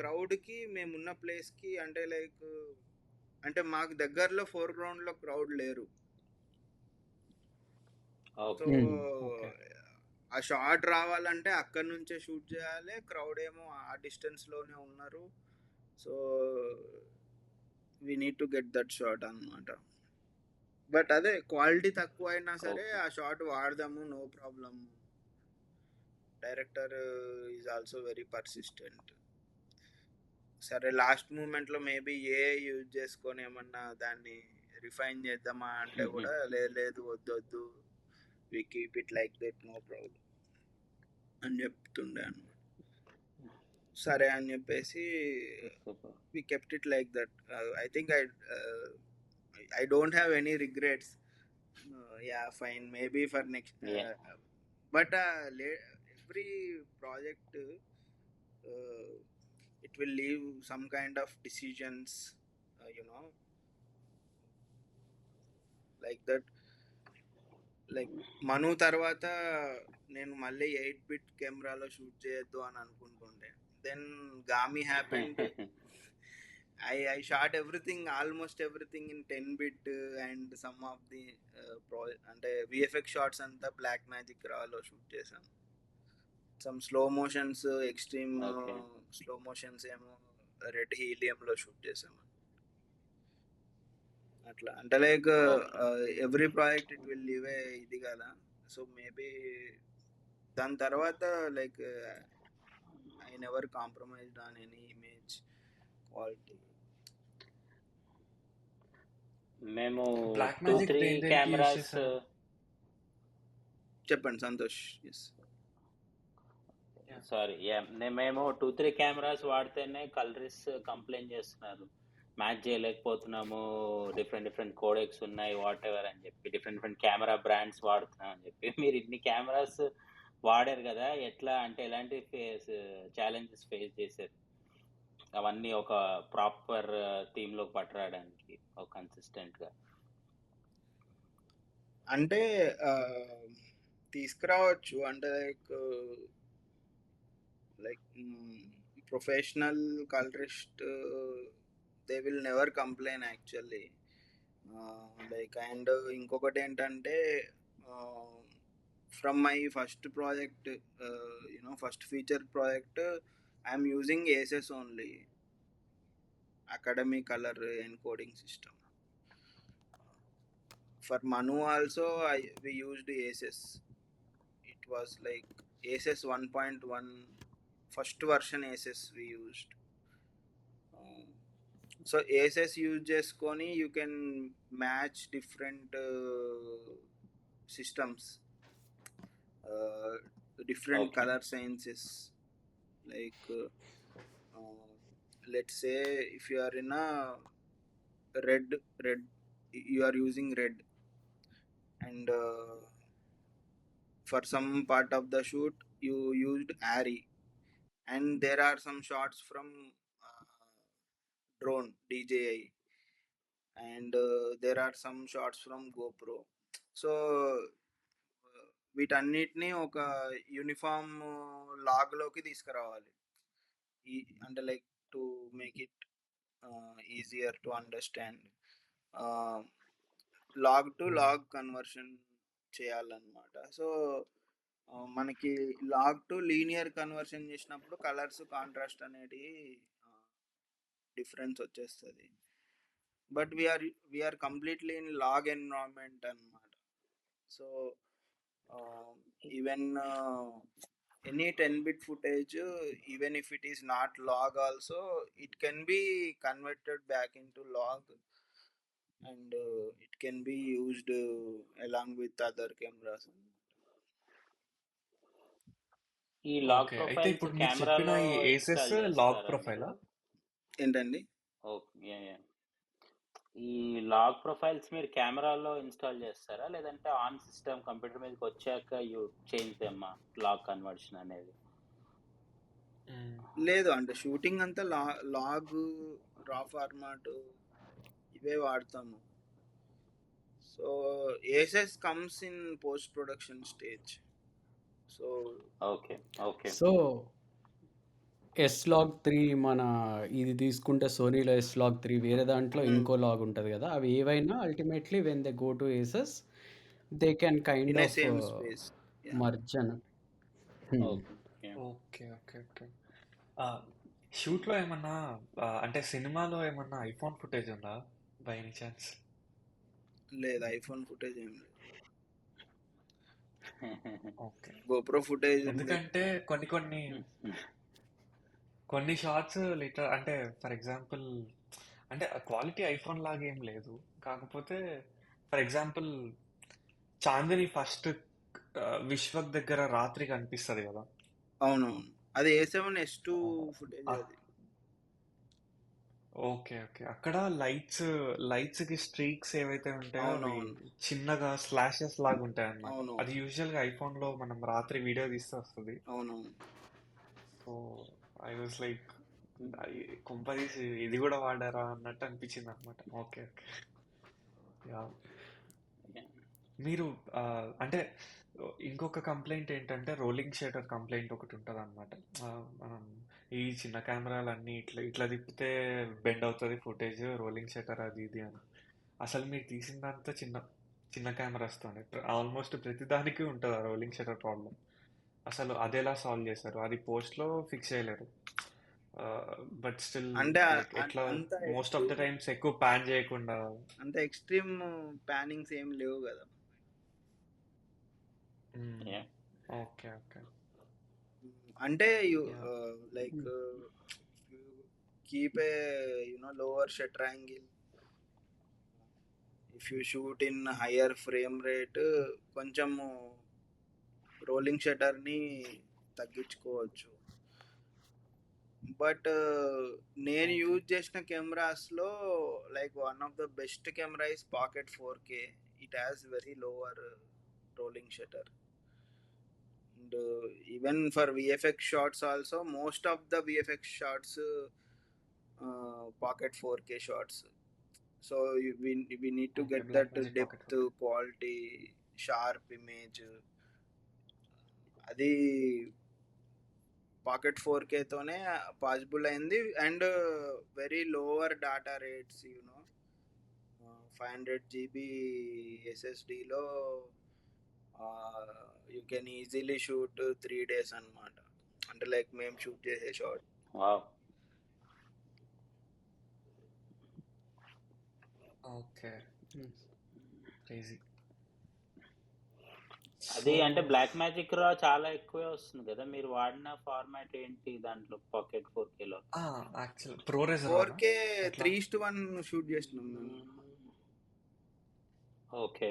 క్రౌడ్కి మేమున్న ప్లేస్కి అంటే లైక్ అంటే మాకు దగ్గరలో ఫోర్గ్రౌండ్లో క్రౌడ్ లేరు. So Okay. ఆ షార్ట్ రావాలంటే అక్కడి నుంచే షూట్ చేయాలి, క్రౌడ్ ఏమో ఆ డిస్టెన్స్లోనే ఉన్నారు. So we need to get that shot అనమాట. బట్ అదే క్వాలిటీ తక్కువ అయినా సరే Okay. ఆ షార్ట్ వాడదాము, no problem. Director is also very persistent. సరే లాస్ట్ మూమెంట్లో మేబీ యూజ్ చేసుకొని ఏమన్నా దాన్ని రిఫైన్ చేద్దామా అంటే కూడా లేదు వద్దు, we keep it like that, no problem అని చెప్తుండే అనమాట. సరే అని చెప్పేసి Super. We kept it like that. I think I don't have any regrets. Yeah, fine. Maybe for next. Yeah. But every project, it will leave some kind of decisions, like that. Like Manu తర్వాత నేను మళ్ళీ 8-bit కెమెరాలో shoot చేయొద్దు అని అనుకుంటుండే. Then Gaami happened. I shot everything, almost everything in 10-bit, and some of the అంటే VFX shots అంతా black magic రాలో shoot చేసాం. Some slow motions, extreme Okay. Slow motions ఏమో రెడ్ హీలియంలో షూట్ చేసాం. అట్లా అంటే like every project it will leave a ఇది కదా. సో మేబీ దాని తర్వాత like I never compromised on any image quality. మేము బ్లాక్ 2-3 మ్యాజిక్ దేనికి యూజ్ కెమెరాస్ చేశారు? చెప్పండి సంతోష్. ఎస్ సారీ మేము 2-3 కెమెరాస్ వాడితేనే కలరిస్ట్ కంప్లైంట్ చేస్తున్నారు, మ్యాచ్ చేయలేకపోతున్నాము, డిఫరెంట్ కోడెక్స్ ఉన్నాయి వాట్ ఎవర్ అని చెప్పి, డిఫరెంట్ కెమెరా బ్రాండ్స్ వాడుతున్నాం అని చెప్పి. మీరు ఇన్ని కెమెరాస్ వాడారు కదా, ఎట్లా అంటే ఎలాంటి ఛాలెంజెస్ ఫేస్ చేశారు అవన్నీ ఒక ప్రాపర్ థీమ్ లో పట్టరాడానికి ఒక కన్సిస్టెంట్ గా? అంటే తీసుకురావచ్చు, అంటే like professional colourist they will never complain actually. Like and ఇంకొకటి ఏంటంటే from my first project, first feature project, I'm using aces only, academy colour encoding system. For Manu also, we used ASUS. It was like ASUS 1.1 first version ASUS we used. So ASUS use చేసుకొని you can match different systems, different Okay. color sciences. Like let's say if you are in a red, you are using red, and for some part of the shoot you used ARRI, and there are some shots from drone DJI, and there are some shots from GoPro. So వీటన్నిటిని ఒక uniform లాగ్లోకి తీసుకురావాలి, అంటే like to make it easier to understand. Log to log conversion చేయాలన్నమాట. So మనకి log to linear conversion చేసినప్పుడు colours contrast అనేది difference వచ్చేస్తుంది. But we're completely in log environment అన్నమాట. So even any 10-bit footage, even if it is not log also, it can be converted back into log, and it can be used along with other cameras. ఈ log okay, అయితే profiles ఇప్పుడు మీరు చెప్పిన కెమెరాలో ఈ aces install log చేస్తారా ప్రొఫైలా? మీరు? ఏంటండి? ఓకే. ఈ లాగ్ ప్రొఫైల్స్ మీరు కెమెరాలో ఇన్‌స్టాల్ చేస్తారా? లేదంటే ఆన్ సిస్టమ్ కంప్యూటర్ మీదకి వచ్చాక you change them log conversion అనేది? లేదు అంటే షూటింగ్ అంతా లాగ్ రా ఫార్మాట్ ఇవే వాడతాము. So aces comes in post production stage. So okay. So S-Log3 మన ఇది తీసుకుంటే సోనీలో S-Log3 వేరే దాంట్లో ఇంకో లాగ్ ఉంటది గదా! అవి ఏవైనా ultimately when they go to ACES they can kind in a of same space. Merge అని. Okay okay okay. షూట్లో ఏమన్నా అంటే సినిమాలో ఏమన్నా ఐఫోన్ ఫుటేజ్ ఉందా బై ఎనీ ఛాన్స్? లేదు, ఐఫోన్ ఫుటేజ్ ఏం లేదు. ఓకే. గోప్రో ఫుటేజ్ ఉంది. ఎందుకంటే కొన్ని షార్ట్స్ అంటే ఫర్ ఎగ్జాంపుల్ అంటే క్వాలిటీ ఐఫోన్ లాగా ఏం లేదు, కాకపోతే for example Chandini first Vishwak దగ్గర రాత్రి కనిపిస్తుంది కదా. అవునవును, అది A7S2 ఫుటేజ్ అది. ఓకే అక్కడ లైట్స్ కి స్ట్రీక్స్ ఏవైతే ఉంటాయో అవి అవునవును. చిన్నగా స్లాషెస్ లాగా ఉంటాయి అన్నమాట. అవునవును. అది యూజువల్ గా ఐఫోన్ లో మనం రాత్రి వీడియో తీస్తే వస్తుంది. అవునవును. సో ఐ వాజ్ లైక్ కొంపదీసి ఇది కూడా వాడారా అన్నట్టు అనిపించింది అనమాట. Okay yeah. మీరు అంటే ఇంకొక కంప్లైంట్ ఏంటంటే రోలింగ్ షటర్ కంప్లైంట్ ఒకటి ఉంటుంది అనమాట. మనం ఈ చిన్న కెమెరాలన్నీ ఇట్లా తిప్పితే బెండ్ అవుతుంది ఫుటేజ్, రోలింగ్ షటర్ అది ఇది అని. అసలు మీరు తీసిందంతా చిన్న కెమెరాస్తోనే ఆల్మోస్ట్ ప్రతి దానికి ఉంటుంది ఆ రోలింగ్ షటర్ ప్రాబ్లం. అసలు అది ఎలా సాల్వ్ చేశారు? అది పోస్ట్లో ఫిక్స్ చేయలేరు, బట్ స్టిల్ అంటే ఎట్లా అంత మోస్ట్ ఆఫ్ ద టైమ్స్ ఎక్కువ ప్యాన్ చేయకుండా. అంత ఎక్స్ట్రీమ్ ప్యానింగ్స్ ఏం లేవు కదా. ఓకే అంటే like keep a lower shutter angle, if you shoot in higher frame rate కొంచెము రోలింగ్ షట్టర్ని తగ్గించుకోవచ్చు. బట్ నేను యూజ్ చేసిన కెమెరాస్లో like one of the best camera is pocket 4K. It has very lower rolling shutter. And even for VFX shots also most of the VFX shots pocket 4K shots. So we need to get that depth, quality, sharp image. అది pocket 4K తోనే possible అయింది. And very lower data rates 500 GB SSDలో you can easily shoot 3 days అన్నమాట. అంటే like మేము shoot చేసే shot. Okay crazy. అది అంటే బ్లాక్ మ్యాజిక్ రా చాలా ఎక్కువే వస్తుంది కదా. మీరు వాడిన ఫార్మాట్ ఏంటి దాంట్లో పాకెట్ 4K లో? యాక్చువల్ ప్రోరెస్ 4K 3:1 షూట్ చేస్తున్నాం మేము. ఓకే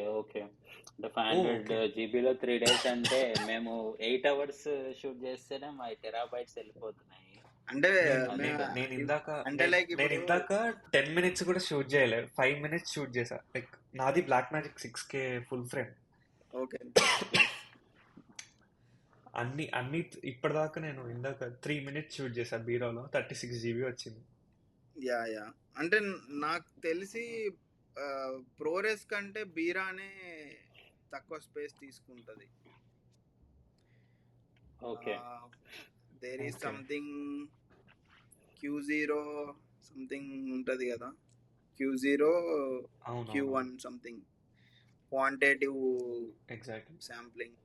అంటే 500 GBలో 3 days అంటే మేము 8 hours షూట్ చేస్తేనే మా టెరాబైట్స్ వెళ్ళిపోతున్నాయి. అంటే నేను ఇందాక 10 minutes కూడా షూట్ చేయలేదు, 5 minutes షూట్ చేశా. లైక్ నాది black magic 6K full frame. Okay అన్ని ఇప్పటిదాకా నేను ఇందాక 3 minutes షూట్ చేశా బీరోలో, 36 GB వచ్చింది. యా అంటే నాకు తెలిసి ప్రోరెస్ కంటే బీరానే తక్కువ స్పేస్ తీసుకుంటుంది. Okay there is something Q0 something ఉంటుంది కదా, Q0 Q1 something quantitative sampling.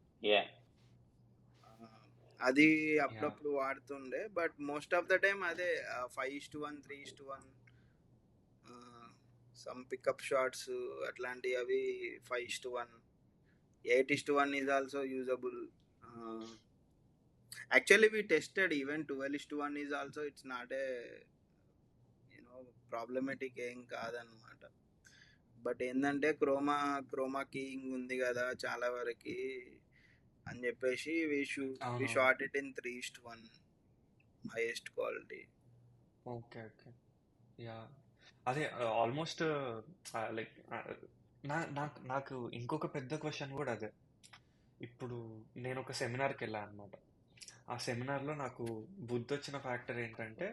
అది అప్పుడప్పుడు వాడుతుండే. But most of the time అదే 5:1 3:1 సమ్ పికప్ షాట్స్ అట్లాంటివి అవి 5:1. 8:1 is also usable. Actually we tested even 12:1 is also, it's not a problematic ఏం కాదన్నమాట. బట్ ఏంటంటే క్రోమా కీయింగ్ ఉంది కదా చాలా వరకు అని చెప్పేసి we shot it in 3:1 highest quality. Okay yeah అదే ఆల్మోస్ట్ లైక్ నాకు ఇంకొక పెద్ద క్వశ్చన్ కూడా అదే. ఇప్పుడు నేను ఒక సెమినార్కి వెళ్ళాను అనమాట. ఆ సెమినార్లో నాకు బుద్ధి వచ్చిన ఫ్యాక్టర్ ఏంటంటే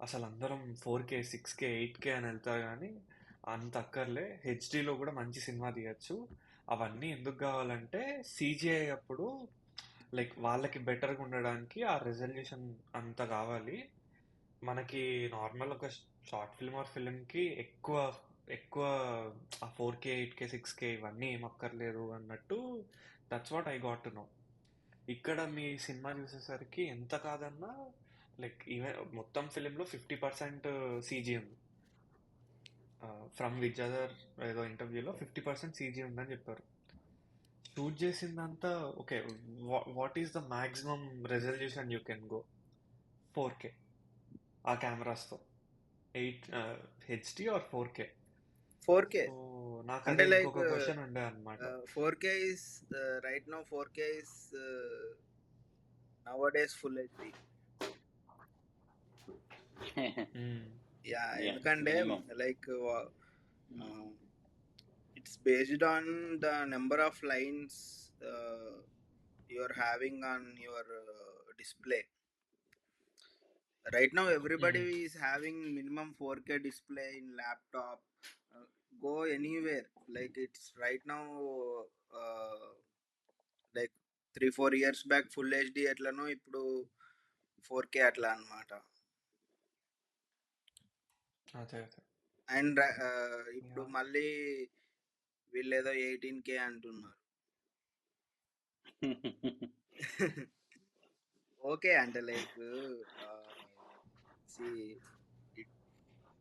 అసలు అందరం 4K 6K 8K అని వెళ్తారు కానీ అంత అక్కర్లే, హెచ్డిలో కూడా మంచి సినిమా తీయచ్చు. అవన్నీ ఎందుకు కావాలంటే CGI అప్పుడు లైక్ వాళ్ళకి బెటర్గా ఉండడానికి ఆ రెజల్యూషన్ అంత కావాలి. మనకి నార్మల్ ఒక షార్ట్ ఫిల్మ్ ఆర్ ఫిల్మ్కి ఎక్కువ ఎక్కువ ఆ 4K 8K 6K ఇవన్నీ ఏం అక్కర్లేదు అన్నట్టు. That's what I got to know. ఇక్కడ మీ సినిమా చూసేసరికి ఎంత కాదన్నా లైక్ ఈవెన్ మొత్తం ఫిలింలో 50% CG ఉంది. ఫ్రమ్ విచ్ అదర్ ఏదో ఇంటర్వ్యూలో 50% CG ఉందని చెప్పారు. షూట్ చేసిందంతా okay. What is the maximum resolution you can go? 4K ఆ కెమెరాస్తో 8 HD are 4K? 4K. So నాకు అంటే అదే లైక్ ఇంకొక క్వశ్చన్ ఉండే అనమాట. 4K is right now 4K is nowadays full HD. Yeah, ఎందుకంటే like it's based on the number of lines you are having on your display. Right now everybody is having minimum 4K display in laptop. Go anywhere, like it's right now like 3-4 years back full HD ఎట్లనో ఇప్పుడు 4K అట్లా అన్నమాట. అదే and ఇప్పుడు మళ్ళీ వీళ్ళేదో 18K అంటున్నారు. Okay అంటే లైక్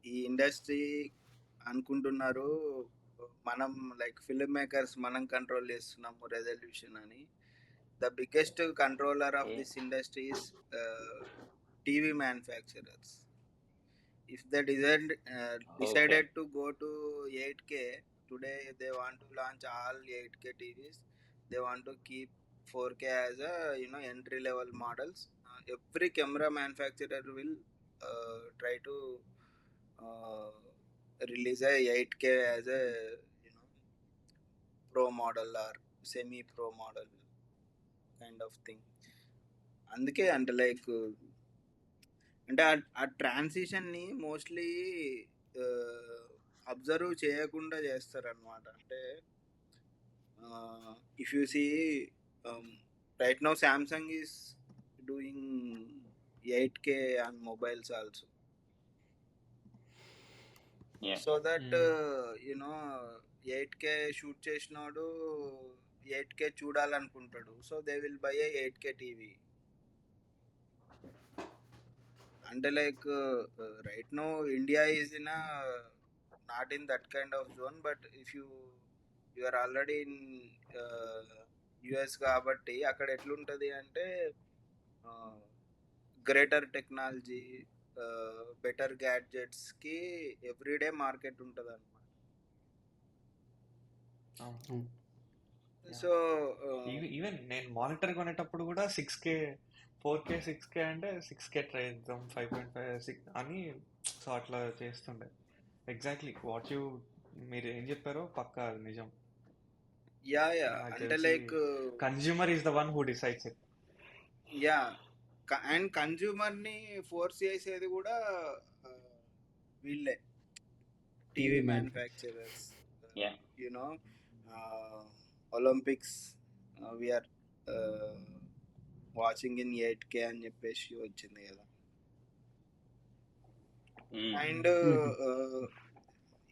ఈ ఇండస్ట్రీ అనుకుంటున్నారు మనం లైక్ ఫిల్మ్ మేకర్స్ మనం కంట్రోల్ చేస్తున్నాము రెజల్యూషన్ అని. The biggest controller of this industry is TV manufacturers. If they decided to go to 8K today, they want to launch all 8K TVs. They want to keep 4K as a entry level models. Every camera manufacturer will try to release a 8K as a pro model or semi pro model kind of thing. అందుకే అంటే like అంటే ఆ ట్రాన్సిషన్ని mostly observe చేయకుండా చేస్తారనమాట. అంటే if you see right now Samsung is doing 8K on mobiles also. So that 8K shoot చేసినాడు 8K చూడాలనుకుంటాడు. So they will buy a 8K TV. అంటే like right now India is in not in that kind of zone, but if you are already in US కాబట్టి అక్కడ ఎట్లుంటుంది అంటే greater technology, better గ్యాడ్జెట్స్కి everyday market ఉంటుంది అనమాట. So even నేను monitor కొనేటప్పుడు కూడా 6K 4K 6K అంటే 6K ట్రై చేద్దాం 5.5 అని. సో అట్లా చేస్తుండే. ఎగ్జాక్ట్లీ వాట్ మీరు ఏం చెప్పారో పక్కా అది నిజం. యా అంటే like consumer is the one who decides it. Yeah and కన్జ్యూమర్ని ఫోర్స్ చేసేది కూడా వీళ్ళే, TV manufacturers. You know Olympics we're watching in 8K అని చెప్పేసి వచ్చింది కదా. అండ్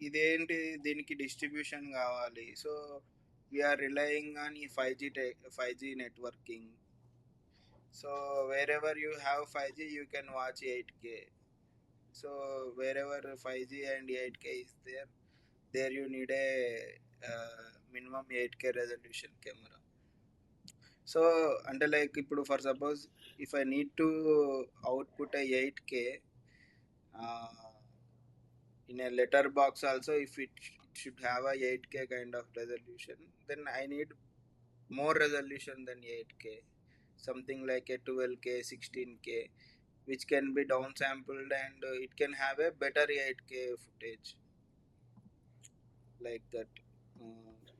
ఇదేంటి, దీనికి డిస్ట్రిబ్యూషన్ కావాలి. సో వీఆర్ రిలయింగ్ ఆన్ ఈ 5G networking. So wherever you have 5G you can watch 8K. So wherever 5G and 8K is there you need a minimum 8K resolution camera. So అంటే like ఇప్పుడు for suppose if I need to output a 8K in a letter box also, if it should have a 8K kind of resolution, then I need more resolution than 8K, something like a 12K 16K. which can be downsampled, and it can have a better 8K footage like that.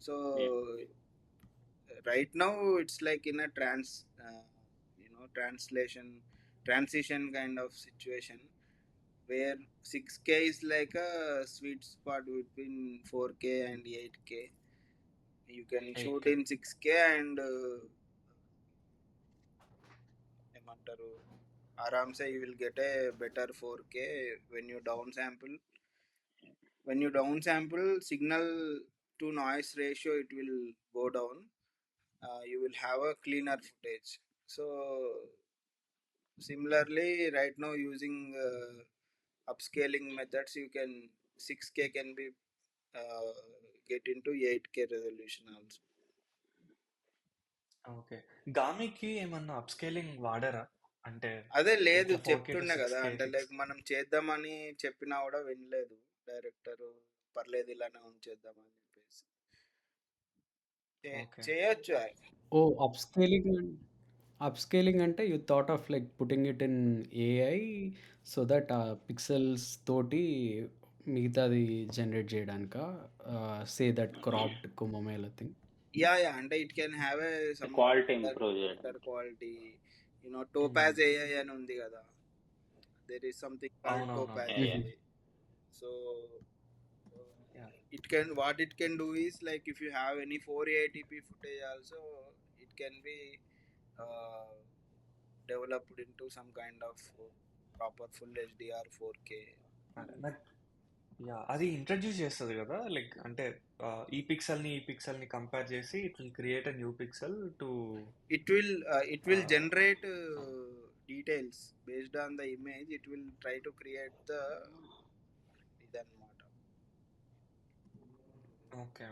So right now it's like in a transition kind of situation where 6K is like a sweet spot between 4K and 8K. You can shoot 8K. in 6K and ఏమంటారు ఆరామ్సే you will get a better 4K when you downsample signal to noise ratio, it will go down. You will have a cleaner footage. So similarly, right now using upscaling methods, you can 6K can be uh, get into 8K resolution also. Okay. గామికి ఏమన్నా upscaling వాడారా? అంటే అదే లేదు, ఇట్లా 4K to చెప్తుండే కదా, 6K అంటే like మనం చేద్దామని చెప్పినా కూడా వినలేదు డైరెక్టర్. పర్లేదు ఇలానే ఉంచేద్దామని చెప్పేసి ఓకే. చేయొచ్చు. Oh, upscaling అంటే you thought of like putting it in AI so that pixels తోటి మిగతాది జనరేట్ చేయడానికా? Say that cropped Kumbhamela thing. Yeah, అంటే it can have a some quality improve చేయడం. Better quality. టోపాజ్ AI అని ఉంది కదా, there is something called అవునవునవును. topaz Yeah. AI. So yeah! what it can do is, like, if you have any 480p footage also, it can be uh, developed into some kind of proper full HDR 4K. Yeah! అది introduce చేస్తది కదా! Like అంటే ఈ పిక్సెల్‌ని compare చేసి it will create a new pixel to It will generate details based on the image. It will try to create the ఇదన్నమాట. Okay.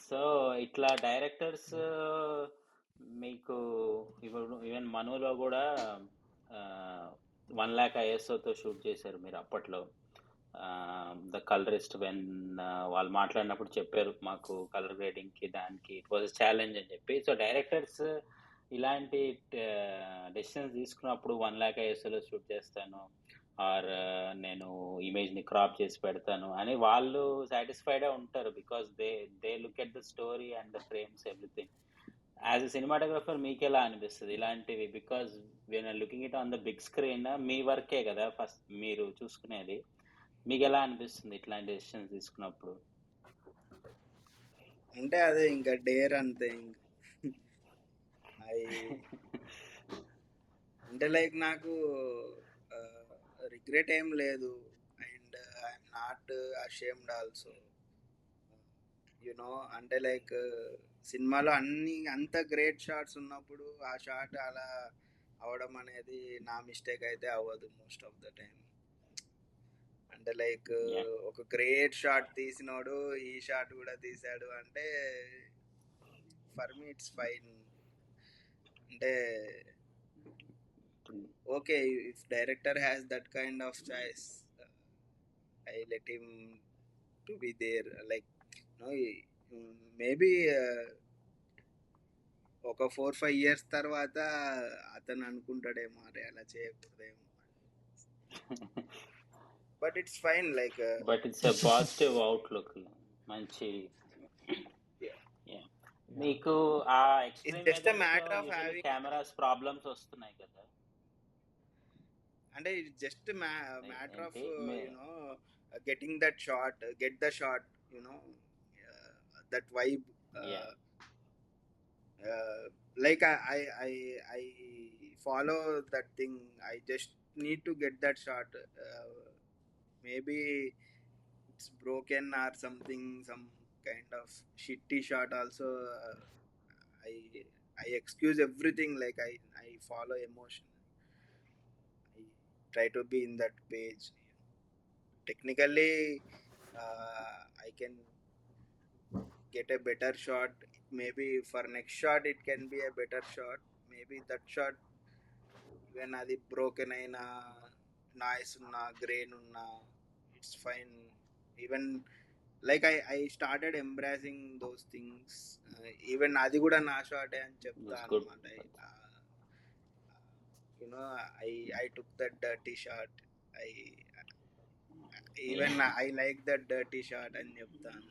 So ఇట్లా directors మీకు ఇప్పుడు ఈవెన్ మనులో కూడా 1 lakh ISOతో షూట్ చేశారు మీరు అప్పట్లో. ద కలరిస్ట్ వెన్ వాళ్ళు మాట్లాడినప్పుడు చెప్పారు మాకు కలర్ గ్రేడింగ్కి దానికి ఇట్ వాజ్ ఛాలెంజ్ అని చెప్పి. సో డైరెక్టర్స్ ఇలాంటి డెసిషన్స్ తీసుకున్నప్పుడు 1 lakh ISOలో షూట్ చేస్తాను ఆర్ నేను ఇమేజ్ని క్రాప్ చేసి పెడతాను అని వాళ్ళు సాటిస్ఫైడ్ ఉంటారు, because they look at the story and the frames everything. As a cinematographer మీకు ఎలా అనిపిస్తుంది ఇలాంటివి? Because we're looking it on the big screen, మీ వర్కే కదా ఫస్ట్ మీరు చూసుకునేది. మీకు ఎలా అనిపిస్తుంది ఇట్లాంటి డెసిషన్స్ తీసుకున్నప్పుడు? అంటే అదే ఇంకా డేర్ అంతే. ఇంకా అంటే లైక్ నాకు రిగ్రెట్ ఏం లేదు, and I'm not ashamed also. అంటే లైక్ సినిమాలో అంత గ్రేట్ షాట్స్ ఉన్నప్పుడు ఆ షాట్ అలా అవడం అనేది నా మిస్టేక్ అయితే అవ్వదు మోస్ట్ ఆఫ్ ద టైం. అంటే లైక్ ఒక గ్రేట్ షాట్ తీసినోడు ఈ షాట్ కూడా తీసాడు అంటే ఫర్ మీ ఇట్స్ ఫైన్. అంటే okay, if director has that kind of choice, I let him to be there. Like maybe ఒక 4-5 years తర్వాత అతను అనుకుంటాడేమో అరే అలా చేయకూడదేమో. But it's fine. Like but it's a positive outlook. మంచి. మీకు ఆ ఎక్స్ట్రీమ్ వెదర్స్ కెమెరాస్ ప్రాబ్లమ్స్ వస్తున్నాయి కదా, అంటే it's just matter of getting that shot, get the shot, that vibe. Like I follow that thing. I just need to get that shot. Maybe it's broken or something, some kind of shitty shot also. I excuse everything. Like I follow emotion. I try to be in that page. Technically I can get a better shot. Maybe for next shot it can be a better shot. Maybe that shot when అది broken అయినా noise ఉన్నా grain ఉన్నా it's fine. Even like I started embracing those things. Even అది కూడా నా షాటే అని చెప్తా అనమాట. I took that dirty shot. I like that dirty shot అని చెప్తాను.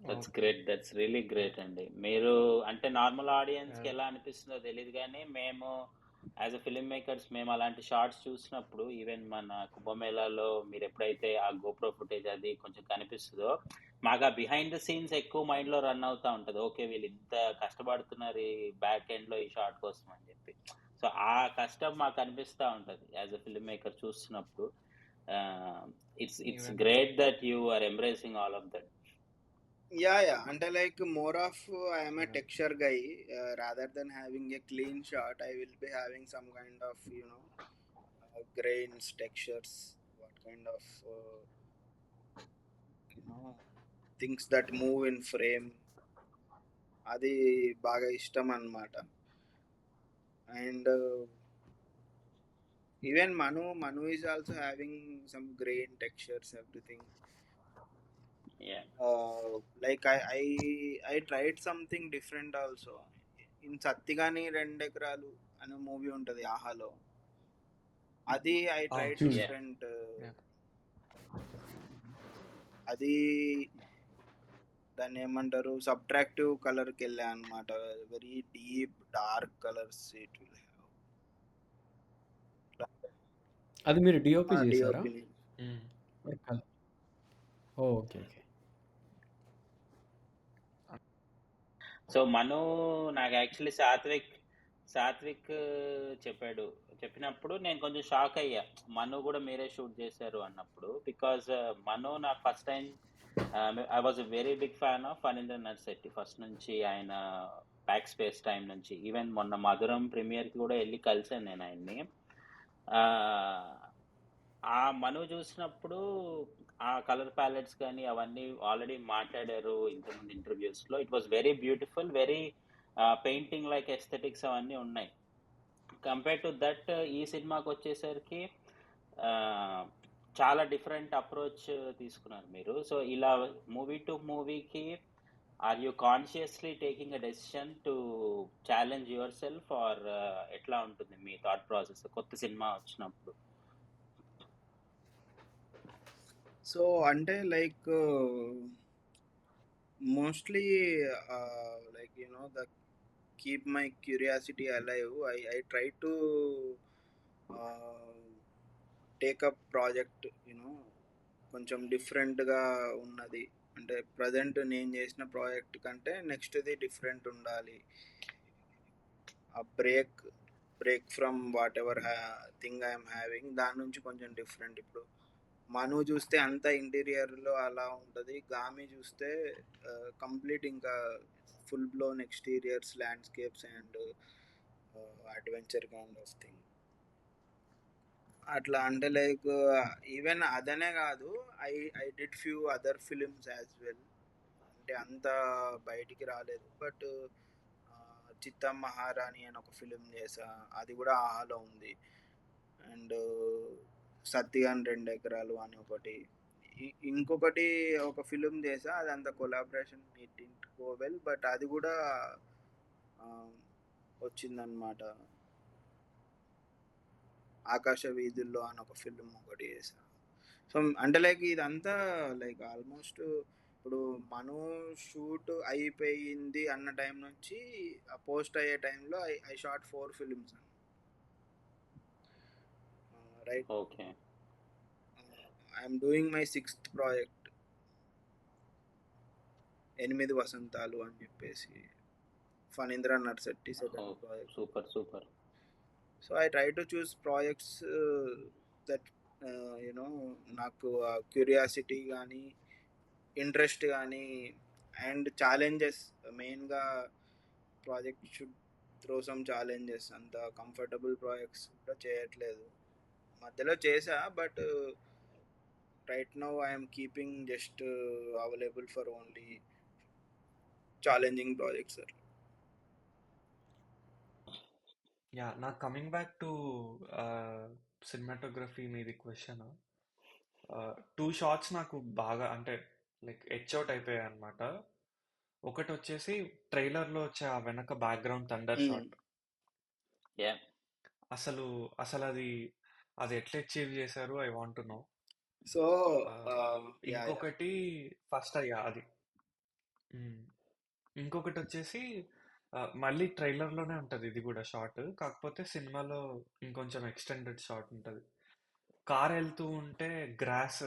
That's okay. Great, that's really great అండి. మీరు అంటే నార్మల్ ఆడియన్స్కి ఎలా అనిపిస్తుందో తెలియదు, కానీ మేము యాజ్ అ ఫిల్మ్ మేకర్స్ మేము అలాంటి షార్ట్స్ చూసినప్పుడు, ఈవెన్ మన కుంభమేళాలో మీరు ఎప్పుడైతే ఆ గోప్రో ఫుటేజ్ అది కొంచెం కనిపిస్తుందో, మాకు ఆ బిహైండ్ ద సీన్స్ ఎక్కువ మైండ్లో రన్ అవుతూ ఉంటుంది. ఓకే, వీళ్ళు ఇంత కష్టపడుతున్నారు ఈ బ్యాక్ ఎండ్లో ఈ షార్ట్ కోసం అని చెప్పి. సో ఆ కష్టం మాకు అనిపిస్తూ ఉంటుంది యాజ్ అ ఫిల్మ్ మేకర్ చూస్తున్నప్పుడు. It's even great that you are embracing all of that. Yeah, అంటే like more of I am a Yeah. texture guy. Rather than having a clean shot, I will be having some kind of grains, textures, what kind of you know things that move in frame. అది బాగా ఇష్టం అన్నమాట. And even Manu is also having some grain, textures, everything. Yeah. Like I tried something different also. In సత్తిగాని 2 ఎకరాలు అనే movie ఉంటుంది ఆహాలో. అది I tried చూసా. different. Yeah. అది దాన్ని ఏమంటారు, సబ్ట్రాక్టివ్ కలర్కి వెళ్ళా అనమాట. Very deep dark colours it will have. అది మీరు డిఓపి చేశారా? డిఓపిని. Okay, okay. సో మను నాకు యాక్చువల్లీ సాత్విక్ చెప్పినప్పుడు నేను కొంచెం షాక్ అయ్యా, మను కూడా మీరే షూట్ చేశారు అన్నప్పుడు. బికాజ్ మను నా first time I was a very big fan of Phanindra Narsetti first నుంచి. ఆయన బ్యాక్ స్పేస్ టైం నుంచి, ఈవెన్ మొన్న మధురం ప్రీమియర్కి కూడా వెళ్ళి కలిసాను నేను ఆయన్ని. ఆ మను చూసినప్పుడు ఆ కలర్ ప్యాలెట్స్ కానీ అవన్నీ ఆల్రెడీ మాట్లాడారు ఇంతకుముందు ఇంటర్వ్యూస్లో. It was very beautiful, very painting like aesthetics అవన్నీ ఉన్నాయి. కంపేర్ టు దట్ ఈ సినిమాకి వచ్చేసరికి చాలా డిఫరెంట్ అప్రోచ్ తీసుకున్నారు మీరు. సో ఇలా మూవీ టు మూవీకి are you consciously taking a decision to challenge your self, or ఎట్లా ఉంటుంది మీ థాట్ ప్రాసెస్ కొత్త సినిమా వచ్చినప్పుడు? సో అంటే like mostly like the keep my curiosity alive. I try to take up project కొంచెం డిఫరెంట్గా ఉన్నది. అంటే ప్రజెంట్ నేను చేసిన ప్రాజెక్ట్ కంటే నెక్స్ట్ది డిఫరెంట్ ఉండాలి. ఆ break from what ever thing I'm having, దాని నుంచి కొంచెం డిఫరెంట్. ఇప్పుడు మను చూస్తే అంతా ఇంటీరియర్లో అలా ఉంటుంది, గామి చూస్తే కంప్లీట్ ఇంకా full blown exteriors, landscapes and adventure kind of thing. అట్లా అంటే లైక్ ఈవెన్ అదనే కాదు, I did few other films as well. అంటే అంత బయటికి రాలేదు, బట్ చిత్తం మహారాణి అని ఒక ఫిలిం చేసా, అది కూడా ఆహాలో ఉంది. అండ్ సత్తిగాన్ 2 ఎకరాలు అని ఒకటి, ఇంకొకటి ఒక ఫిలిం చేసా, అది అంత collaboration it didn't go well, but అది కూడా వచ్చిందనమాట. ఆకాశ వీధుల్లో అని ఒక ఫిలిం ఒకటి చేసా. సో అంటే లైక్ ఇదంతా లైక్ ఆల్మోస్ట్ ఇప్పుడు మను షూట్ అయిపోయింది అన్న టైం నుంచి పోస్ట్ అయ్యే టైంలో I shot 4 films right. Okay. I'm doing my 6th project, 8 Vasantalu అని చెప్పేసి, Phanindra Narsetti 2nd project. Super. So I try to choose projects that నాకు క్యూరియాసిటీ కానీ ఇంట్రెస్ట్ కానీ అండ్ ఛాలెంజెస్. మెయిన్గా project should throw some challenges. అంత కంఫర్టబుల్ ప్రాజెక్ట్స్ కూడా చేయట్లేదు, మధ్యలో చేసా, but right now I'm keeping just available for only challenging projects sir. Yeah, నాకు కమింగ్ బ్యాక్ టు సినిమాటోగ్రఫీ మీది క్వశ్చన్, 2 షాట్స్ నాకు బాగా అంటే లైక్ అవుట్ అయిపోయాయి అనమాట. ఒకటి వచ్చేసి ట్రైలర్లో వచ్చే ఆ వెనక బ్యాక్గ్రౌండ్ థండర్ షాట్. Yeah. అసలు అది ఎట్లా అచీవ్ చేశారు? I want to know. So ఇంకొకటి ఫస్ట్ అయ్యా అది. ఇంకొకటి వచ్చేసి మళ్ళీ ట్రైలర్లోనే ఉంటుంది ఇది కూడా షార్ట్, కాకపోతే సినిమాలో ఇంకొంచెం ఎక్స్టెండెడ్ షార్ట్ ఉంటుంది. కార్ వెళ్తూ ఉంటే గ్రాస్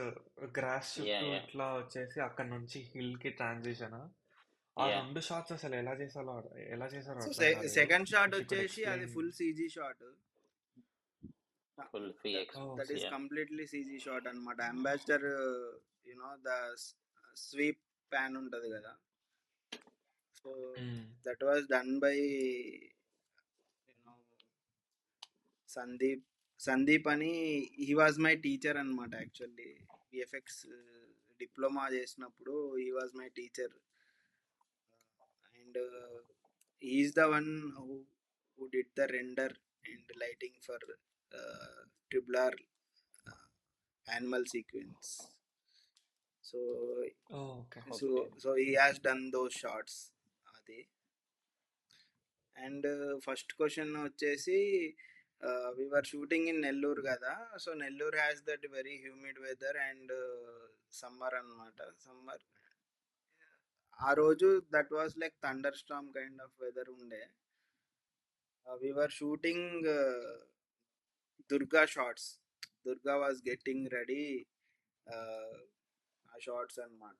చుట్టూ ఇట్లా వచ్చేసి అక్కడ నుంచి హిల్ కి ట్రాన్సిషన్. ఆ రెండు షార్ట్స్ అసలు ఎలా చేశారో అర్థం కాలేదు. సెకండ్ షాట్ వచ్చేసి అది full CG shot, full that is completely CG shot అన్నమాట. అంబాసిడర్ ద స్వీప్ ప్యాన్ ఉంటది కదా, so that was done by Sandeep అని. హీ వాజ్ మై టీచర్ అన్నమాట. యాక్చువల్లీ VFX డిప్లొమా చేసినప్పుడు he was my teacher, and is the one who did the render and lighting for Triple R animal sequence. So he has done those shots. Adi. And first question వచ్చేసి, we were shooting in Nellore kada, so Nellore has that very humid weather and summer అన్నమాట. Summer ఆ రోజు that was like thunder storm kind of weather ఉండే. We were shooting Durga shots. Durga was getting ready shots అన్నమాట,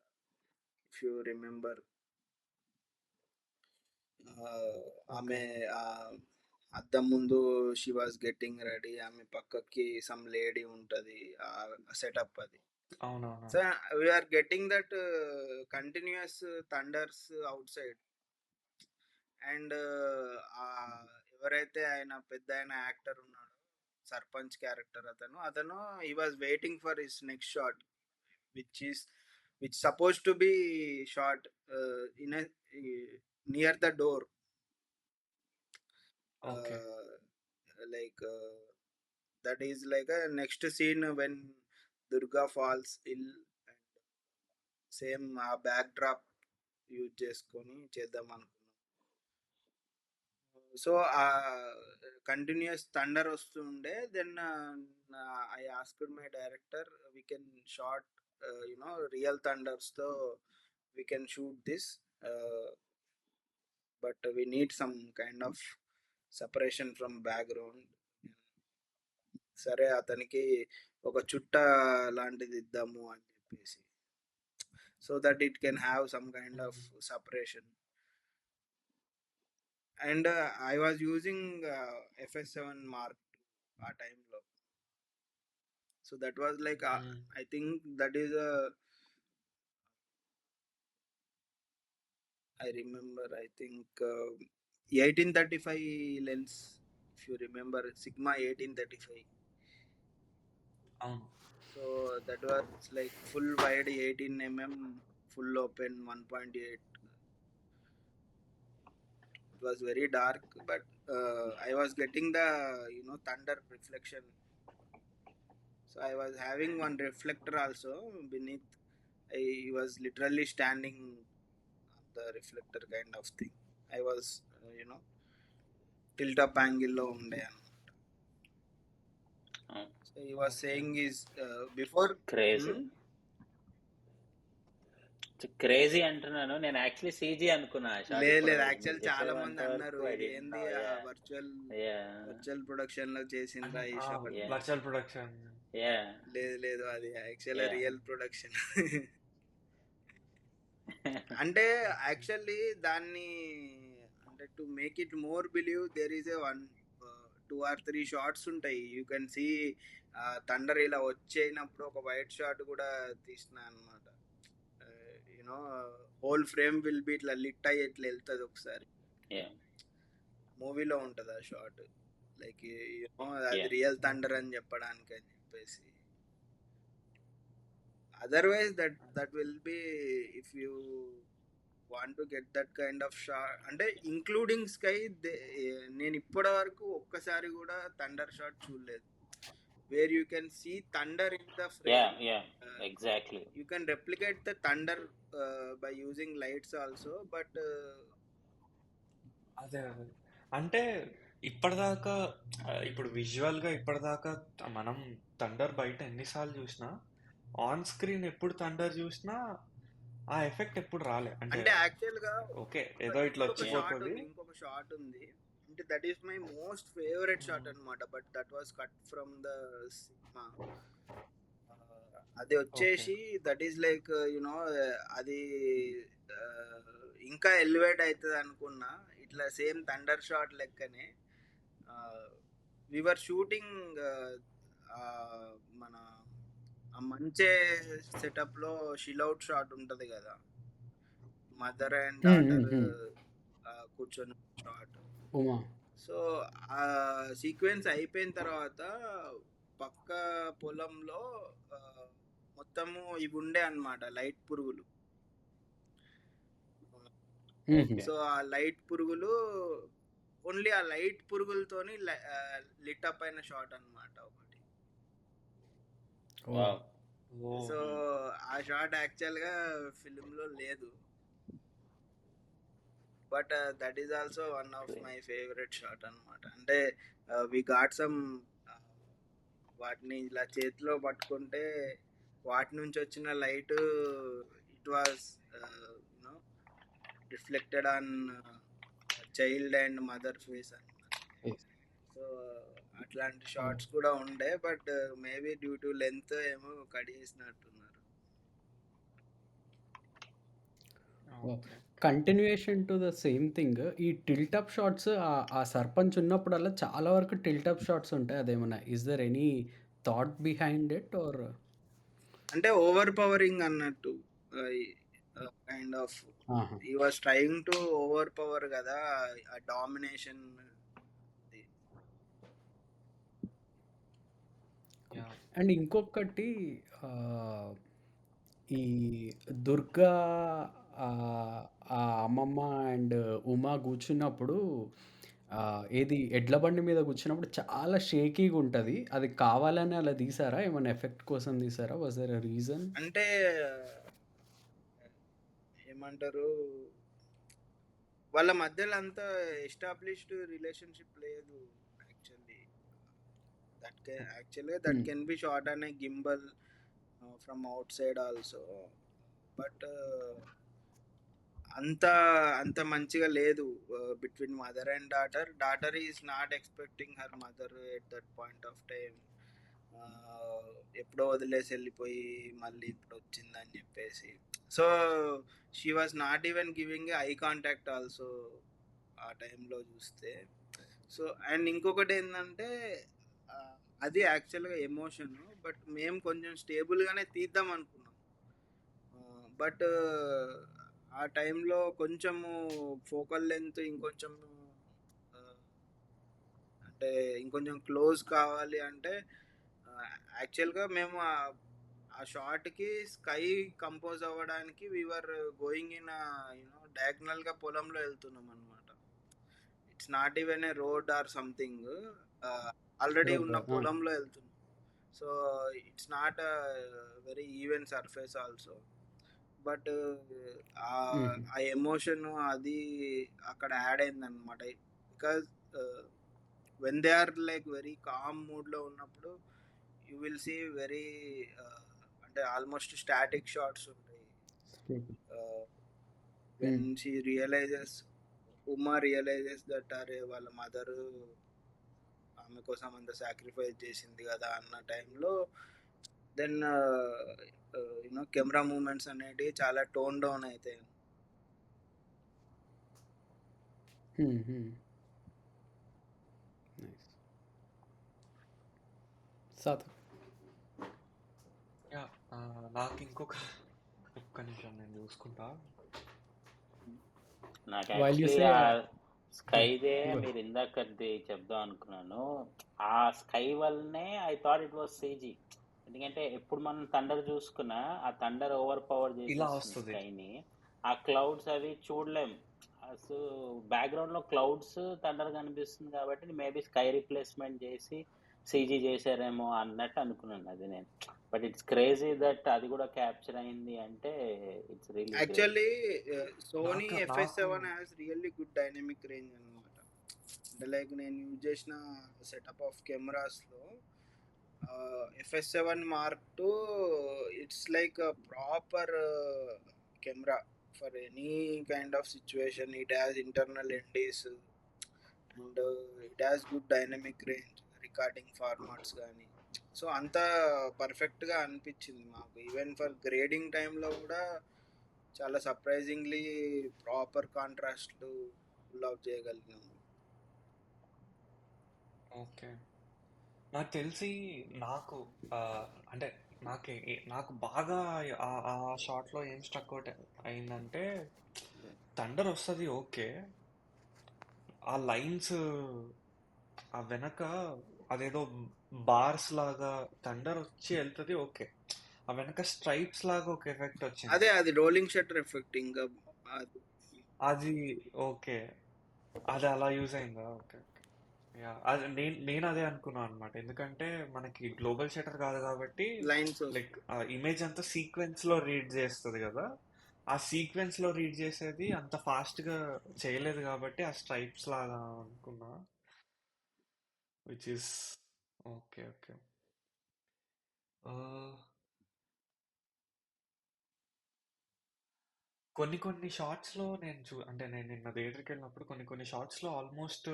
if you remember. ఆమె అద్దం ముందు she was getting ready, ఆమె పక్కకి సమ్ లేడీ ఉంటుంది, సెటప్ అది. So we're getting that continuous thunders outside. And ఎవరైతే ఆయన పెద్ద యాక్టర్ ఉన్నాడో, సర్పంచ్ క్యారెక్టర్ అతను he was waiting for his next shot, which supposed to be shot in a near the door. That is like a next scene when Durga falls ill, and same backdrop use చేసుకొని చేద్దాం అనుకున్నాం. So continuous thunder వస్తుండే. Then I asked my director, we can shot real థండర్స్తో we can shoot this, but we need some kind of separation from background. సరే అతనికి ఒక చుట్ట లాంటిది ఇద్దాము అని చెప్పేసి, so that it can have some kind of separation. And I was using FS7 Mark ఆ టైంలో. So that was like I think that is I remember, I think 1835 lens, if you remember, Sigma 1835. So that was like full wide 18mm, full open 1.8. It was very dark, but I was getting the thunder reflection. So I was having one reflector also beneath. I was literally standing on the reflector kind of thing. I was tilt up angle lo unde annamata. So he was saying is before crazy అంటున్నాను నేను. Actually CG అనుకున్నా. లేదు actual చాలా మంది అన్నారు ఇది ఏంది virtual production లో చేసిండ్రా ఈ షాట్. వర్చువల్ ప్రొడక్షన్ లేదు అది యాక్చువల్ రియల్ ప్రొడక్షన్. అంటే యాక్చువల్లీ దాన్ని అంటే to make it more believe there is a 2 or 3 shots ఉంటాయి. యూ కెన్ సీ థండర్ ఇలా వచ్చేనప్పుడు ఒక వైట్ షాట్ కూడా తీసిన అనమాట. హోల్ ఫ్రేమ్ విల్ బి ఇట్లా లిట్ అయ్యి ఇట్లా వెళ్తుంది ఒకసారి. మూవీలో ఉంటుంది ఆ షాట్, లైక్ అది రియల్ థండర్ అని చెప్పడానికి అని చెప్పేసి. Otherwise that will be, if you want to get that kind of shot, అంటే ఇంక్లూడింగ్ స్కై, నేను ఇప్పటి వరకు ఒక్కసారి కూడా థండర్ షాట్ చూడలేదు where you can see thunder in the frame. Exactly. You can replicate the thunder by using lights also, but అదే అంటే ఇప్పటిదాకా ఇప్పుడు విజువల్గా ఇప్పటిదాకా మనం థండర్ బయట ఎన్నిసార్లు చూసినా ఆన్ స్క్రీన్ ఎప్పుడు థండర్ చూసినా ఆ ఎఫెక్ట్ ఎప్పుడు రాలే. అంటే యాక్చువల్ గా ఓకే ఏదో ఇట్లా వచ్చిపోతుంది. ఇంకొక షాట్ ఉంది అంటే that is my most favourite shot అన్నమాట. But that was cut from the cinema. అది వచ్చేసి దట్ ఈస్ లైక్ యునో అది ఇంకా ఎలివేట్ అవుతుంది అనుకున్నా. ఇట్లా సేమ్ థండర్ షాట్ లెక్కనే వివర్ షూటింగ్ మన మంచే సెటప్ లో షిల్అవుట్ షాట్ ఉంటది కదా, మదర్ అండ్ డాటర్ కూర్చొని షాట్. సో ఆ సీక్వెన్స్ అయిపోయిన తర్వాత పక్క పొలంలో మొత్తము ఇవి ఉండే అన్నమాట, లైట్ పురుగులు. సో ఆ లైట్ పురుగులు ఓన్లీ ఆ లైట్ పురుగులతోని లిట్ అప్ అయిన షాట్ అన్నమాట ఒకటి. సో ఆ షాట్ యాక్చువల్ గా ఫిలిం లో లేదు, but that is also one of my favourite shot అన్నమాట. అంటే వి గాట్ సమ్ వాటిని ఇలా చేతిలో పట్టుకుంటే వాటి నుంచి వచ్చిన light it was reflected on child and mother face అన్నమాట. సో అట్లాంటి షార్ట్స్ కూడా ఉండే, but maybe due to length ఏమో కట్ చేసినట్టున్నారు. Continuation to the same thing, ఈ టిల్టప్ షాట్స్ ఆ సర్పంచ్ ఉన్నప్పుడల్లా చాలా వరకు టిల్టప్ షాట్స్ ఉంటాయి. అదేమన్నా is there any thought behind it or అంటే ఓవర్ పవరింగ్ అన్నట్టు, kind of he was trying to overpower కదా ఆ డామినేషన్. అండ్ ఇంకొకటి ఈ దుర్గా ఆ అమ్మమ్మ అండ్ ఉమా కూర్చున్నప్పుడు ఏది ఎడ్ల బండి మీద కూర్చున్నప్పుడు చాలా షేకీగా ఉంటుంది. అది కావాలని అలా తీసారా, ఏమైనా ఎఫెక్ట్ కోసం తీసారా? Was there a reason? అంటే ఏమంటారు, వాళ్ళ మధ్యలో అంతా ఎస్టాబ్లిష్డ్ రిలేషన్షిప్ లేదు actually. That can be shot on a gimbal from outside also, but అంత మంచిగా లేదు between mother and daughter. Daughter is not expecting her mother at that point of time. ఎప్పుడో వదిలేసి వెళ్ళిపోయి మళ్ళీ ఇప్పుడు వచ్చిందని చెప్పేసి. So she was not even giving eye contact also ఆ టైంలో చూస్తే. సో అండ్ ఇంకొకటి ఏంటంటే అది యాక్చువల్గా ఎమోషన్, బట్ మేము కొంచెం స్టేబుల్గానే తీద్దాం అనుకున్నాం. బట్ ఆ టైంలో కొంచెము ఫోకల్ లెంత్ ఇంకొంచెం అంటే ఇంకొంచెం క్లోజ్ కావాలి అంటే యాక్చువల్గా మేము ఆ షార్ట్కి స్కై కంపోజ్ అవ్వడానికి వీఆర్ గోయింగ్ ఇన్ డయాగ్నల్గా పొలంలో వెళ్తున్నాం అనమాట. It's not even a road or something, already ఉన్న పొలంలో వెళ్తున్నాం. So it's not very even surface also, but ఆ ఎమోషన్ అది అక్కడ యాడ్ అయింది అనమాట. Because when they are like very calm మూడ్లో ఉన్నప్పుడు యూ విల్ సీ వెరీ అంటే ఆల్మోస్ట్ స్టాటిక్ షాట్స్ ఉంటాయి. When she realizes, Uma realizes that అరే వాళ్ళ మదర్ ఆమె కోసం అంత సాక్రిఫైస్ చేసింది కదా అన్న టైంలో దెన్ యూనో కెమెరా మూమెంట్స్ అనేటివి చాలా టోన్ డౌన్ అవుతాయి. నాకు ఇంకొక నిమిషం నేను చూసుకుంటా. నాకు యాక్చువల్లీ ఆ స్కైదే మీరు ఇందాకది చెప్దాం అనుకున్నాను. ఆ స్కై వల్లనే I thought it was CG. ఎందుకంటే ఎప్పుడు మనం థండర్ చూసుకున్నా ఆ థండర్ ఓవర్ పవర్ చేసేస్తుంది స్కైని. ఆ క్లౌడ్స్ అవి చూడలేం అసలు. బ్యాక్గ్రౌండ్ లో క్లౌడ్స్ థండర్ కనిపిస్తుంది కాబట్టి మేబీ స్కై రిప్లేస్మెంట్ చేసి సీజీ చేశారేమో అన్నట్టు అనుకున్నాను అది నేను. బట్ ఇట్స్ క్రేజీ దట్ అది కూడా క్యాప్చర్ అయింది అంటే it's really actually Sony FS7 has really good dynamic range అన్నమాట. అంటే లైక్ నేను యూజ్ చేసిన సెటప్ ఆఫ్ కెమెరాస్లో FS7 Mark II, it's like a proper camera for any kind of situation. It has internal NDs and it has good dynamic range, recording formats కానీ so అంత పర్ఫెక్ట్గా అనిపించింది మాకు. ఈవెన్ ఫర్ గ్రేడింగ్ టైంలో కూడా చాలా surprisingly proper కాంట్రాస్ట్లు full off చేయగలిగినాము. ఓకే. నాకు తెలిసి నాకు అంటే నాకు బాగా ఆ షాట్లో ఏం స్ట్రక్ అవుట్ అయిందంటే థండర్ వస్తుంది ఓకే, ఆ లైన్స్ ఆ వెనక అదేదో బార్స్ లాగా థండర్ వచ్చి వెళ్తుంది ఓకే, ఆ వెనక స్ట్రైప్స్ లాగా ఒక ఎఫెక్ట్ వచ్చింది. అదే అది రోలింగ్ షట్టర్ ఎఫెక్ట్. ఇంకా అది ఓకే, అది అలా యూజ్ అయిందా? ఓకే ఓకే, యా అది నేను అదే అనుకున్నాను అనమాట. ఎందుకంటే మనకి గ్లోబల్ షటర్ కాదు కాబట్టి లైన్స్ లైక్ ఇమేజ్ అంతా సీక్వెన్స్ లో రీడ్ చేస్తుంది కదా, ఆ సీక్వెన్స్ లో రీడ్ చేసేది అంత ఫాస్ట్ గా చేయలేదు కాబట్టి ఆ స్ట్రైప్స్ లాగా అనుకున్నా, విచ్ ఇస్ ఓకే ఓకే. కొన్ని షార్ట్స్లో అంటే నేను నిన్న థియేటర్కి వెళ్ళినప్పుడు కొన్ని షార్ట్స్లో ఆల్మోస్ట్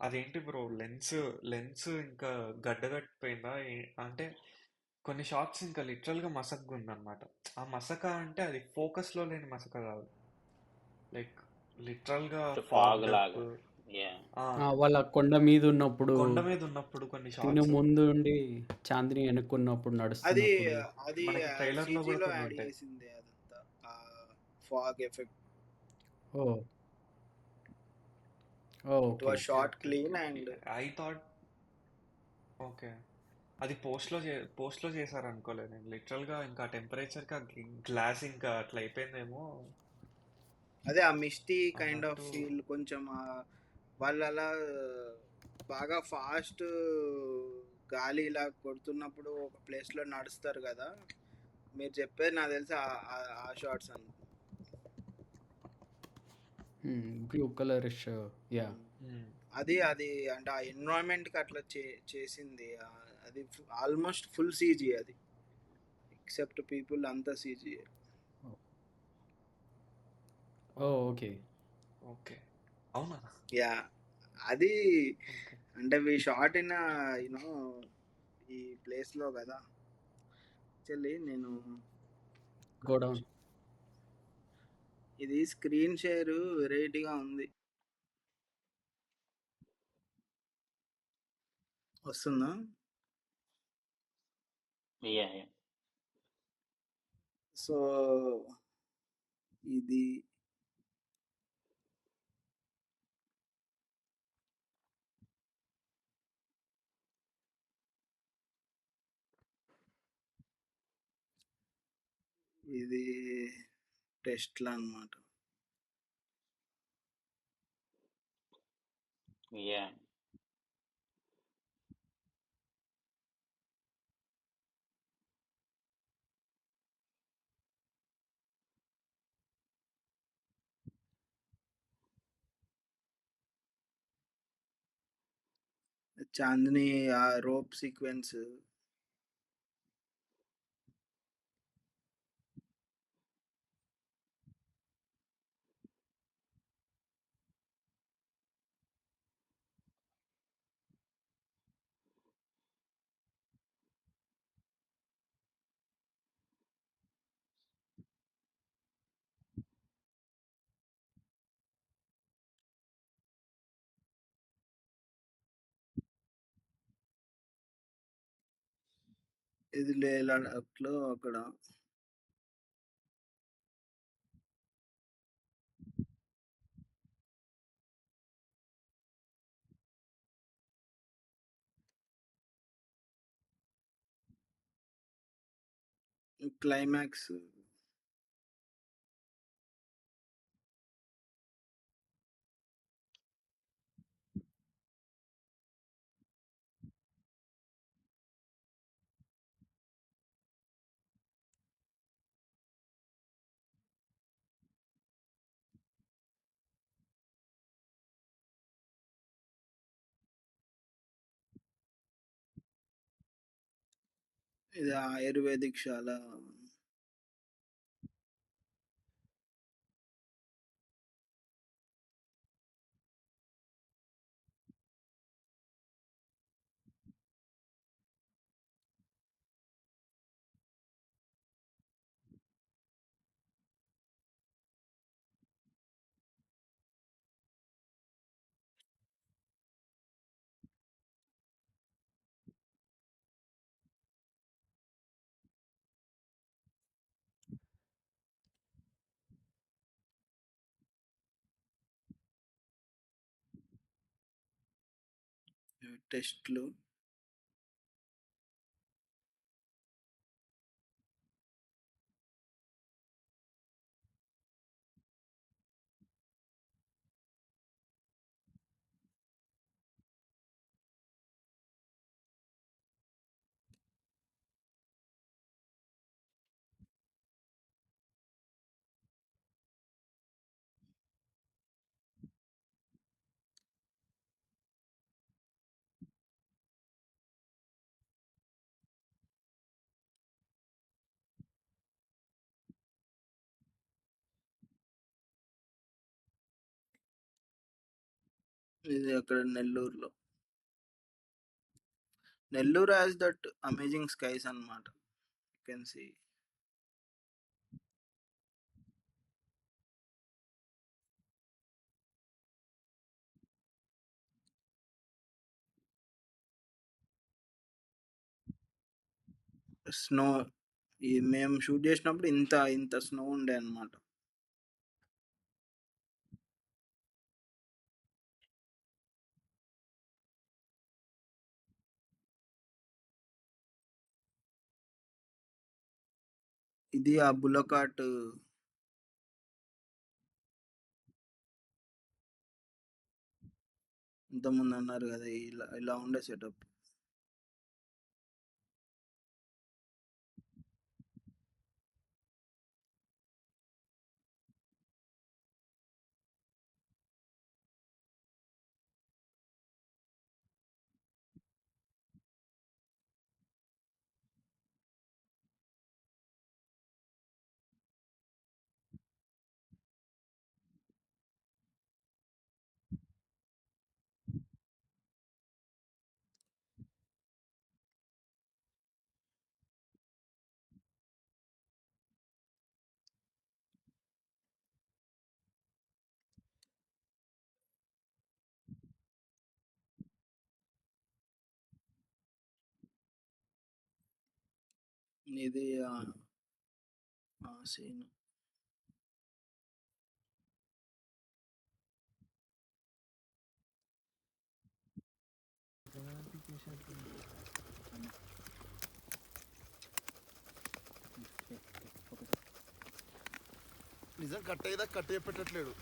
అదేంటి బ్రో లెన్స్ ఇంకా గడ్డగట్టిపోయిందా అంటే కొన్ని షార్ట్స్ ఇంకా లిటరల్గా మసకగా ఉందన్నమాట. ఆ మసక అంటే అది ఫోకస్లో లేని మసక కాదు, లైక్ లిటరల్గా ఫాగ్ ఫాగ్డ్ అప్. లాగా. యా వాళ్ళ కొండ మీద ఉన్నప్పుడు, కొండ మీద ఉన్నప్పుడు కొన్ని తిను షార్ట్స్ ముందు ఉండి చాందిని వెనుక్కున్నప్పుడు అది నడుస్తున్నప్పుడు. అది మనకి ట్రైలర్లో కూడా సీజీలో కొన్ని యాడ్ ఉంటాయి. చేసింది అదంతా, fog effect. Oh it okay was okay shot okay clean okay, and I thought okay అది పోస్ట్లో చేశారు అనుకోలేదు నేను. లిటరల్గా ఇంకా టెంపరేచర్కి ఆ గ్లాస్ ఇంకా అట్లా అయిపోయిందేమో అదే ఆ మిస్టీ కైండ్ ఆఫ్ అన్నట్టు. ఫీల్ కొంచెం వాళ్ళు అలా బాగా ఫాస్ట్ గాలి ఇలా కొడుతున్నప్పుడు ఒక ప్లేస్లో నడుస్తారు కదా, మీరు చెప్పేది నాకు తెలిసి ఆ షార్ట్స్ అన్న. Blue colourish, yeah. అది అంటే ఆ ఎన్విరాన్మెంట్కి అట్లా చేసింది. అది ఆల్మోస్ట్ ఫుల్ సీజీ, అది ఎక్సెప్ట్ పీపుల్ అంతా సీజీ. ఓకే ఓకే అవునా? యా అది ఓకే అంటే వి షార్ట్ ఇన్ యూనో ఈ ప్లేస్లో కదా. యాక్చువల్లీ నేను గోడౌన్. ఇది స్క్రీన్ షేర్ వెరైటీగా ఉంది, వస్తుందా? యా యా సో ఇది ఇది టెస్ట్లో అన్నమాట. యా చాందిని ఆ రోప్ సీక్వెన్స్ ఇది లేలాడలో అక్కడ క్లైమాక్స్. ఇది ఆయుర్వేదిక్ శాల. టెస్ట్లు. ఇది అక్కడ నెల్లూరులో. Nellore has that amazing skies అన్నమాట. You can see. స్నో. మేము షూట్ చేసినప్పుడు ఇంత ఇంత స్నో ఉండే అన్నమాట. ఇది ఆ బుల్లకాట్. ఇంతకుముందు అన్నారు కదా, ఇలా ఇలా ఉండే సెటప్. ఇది సీన్. నిజం కట్ అయ్యేదా కట్ చెప్పేటట్లేడు.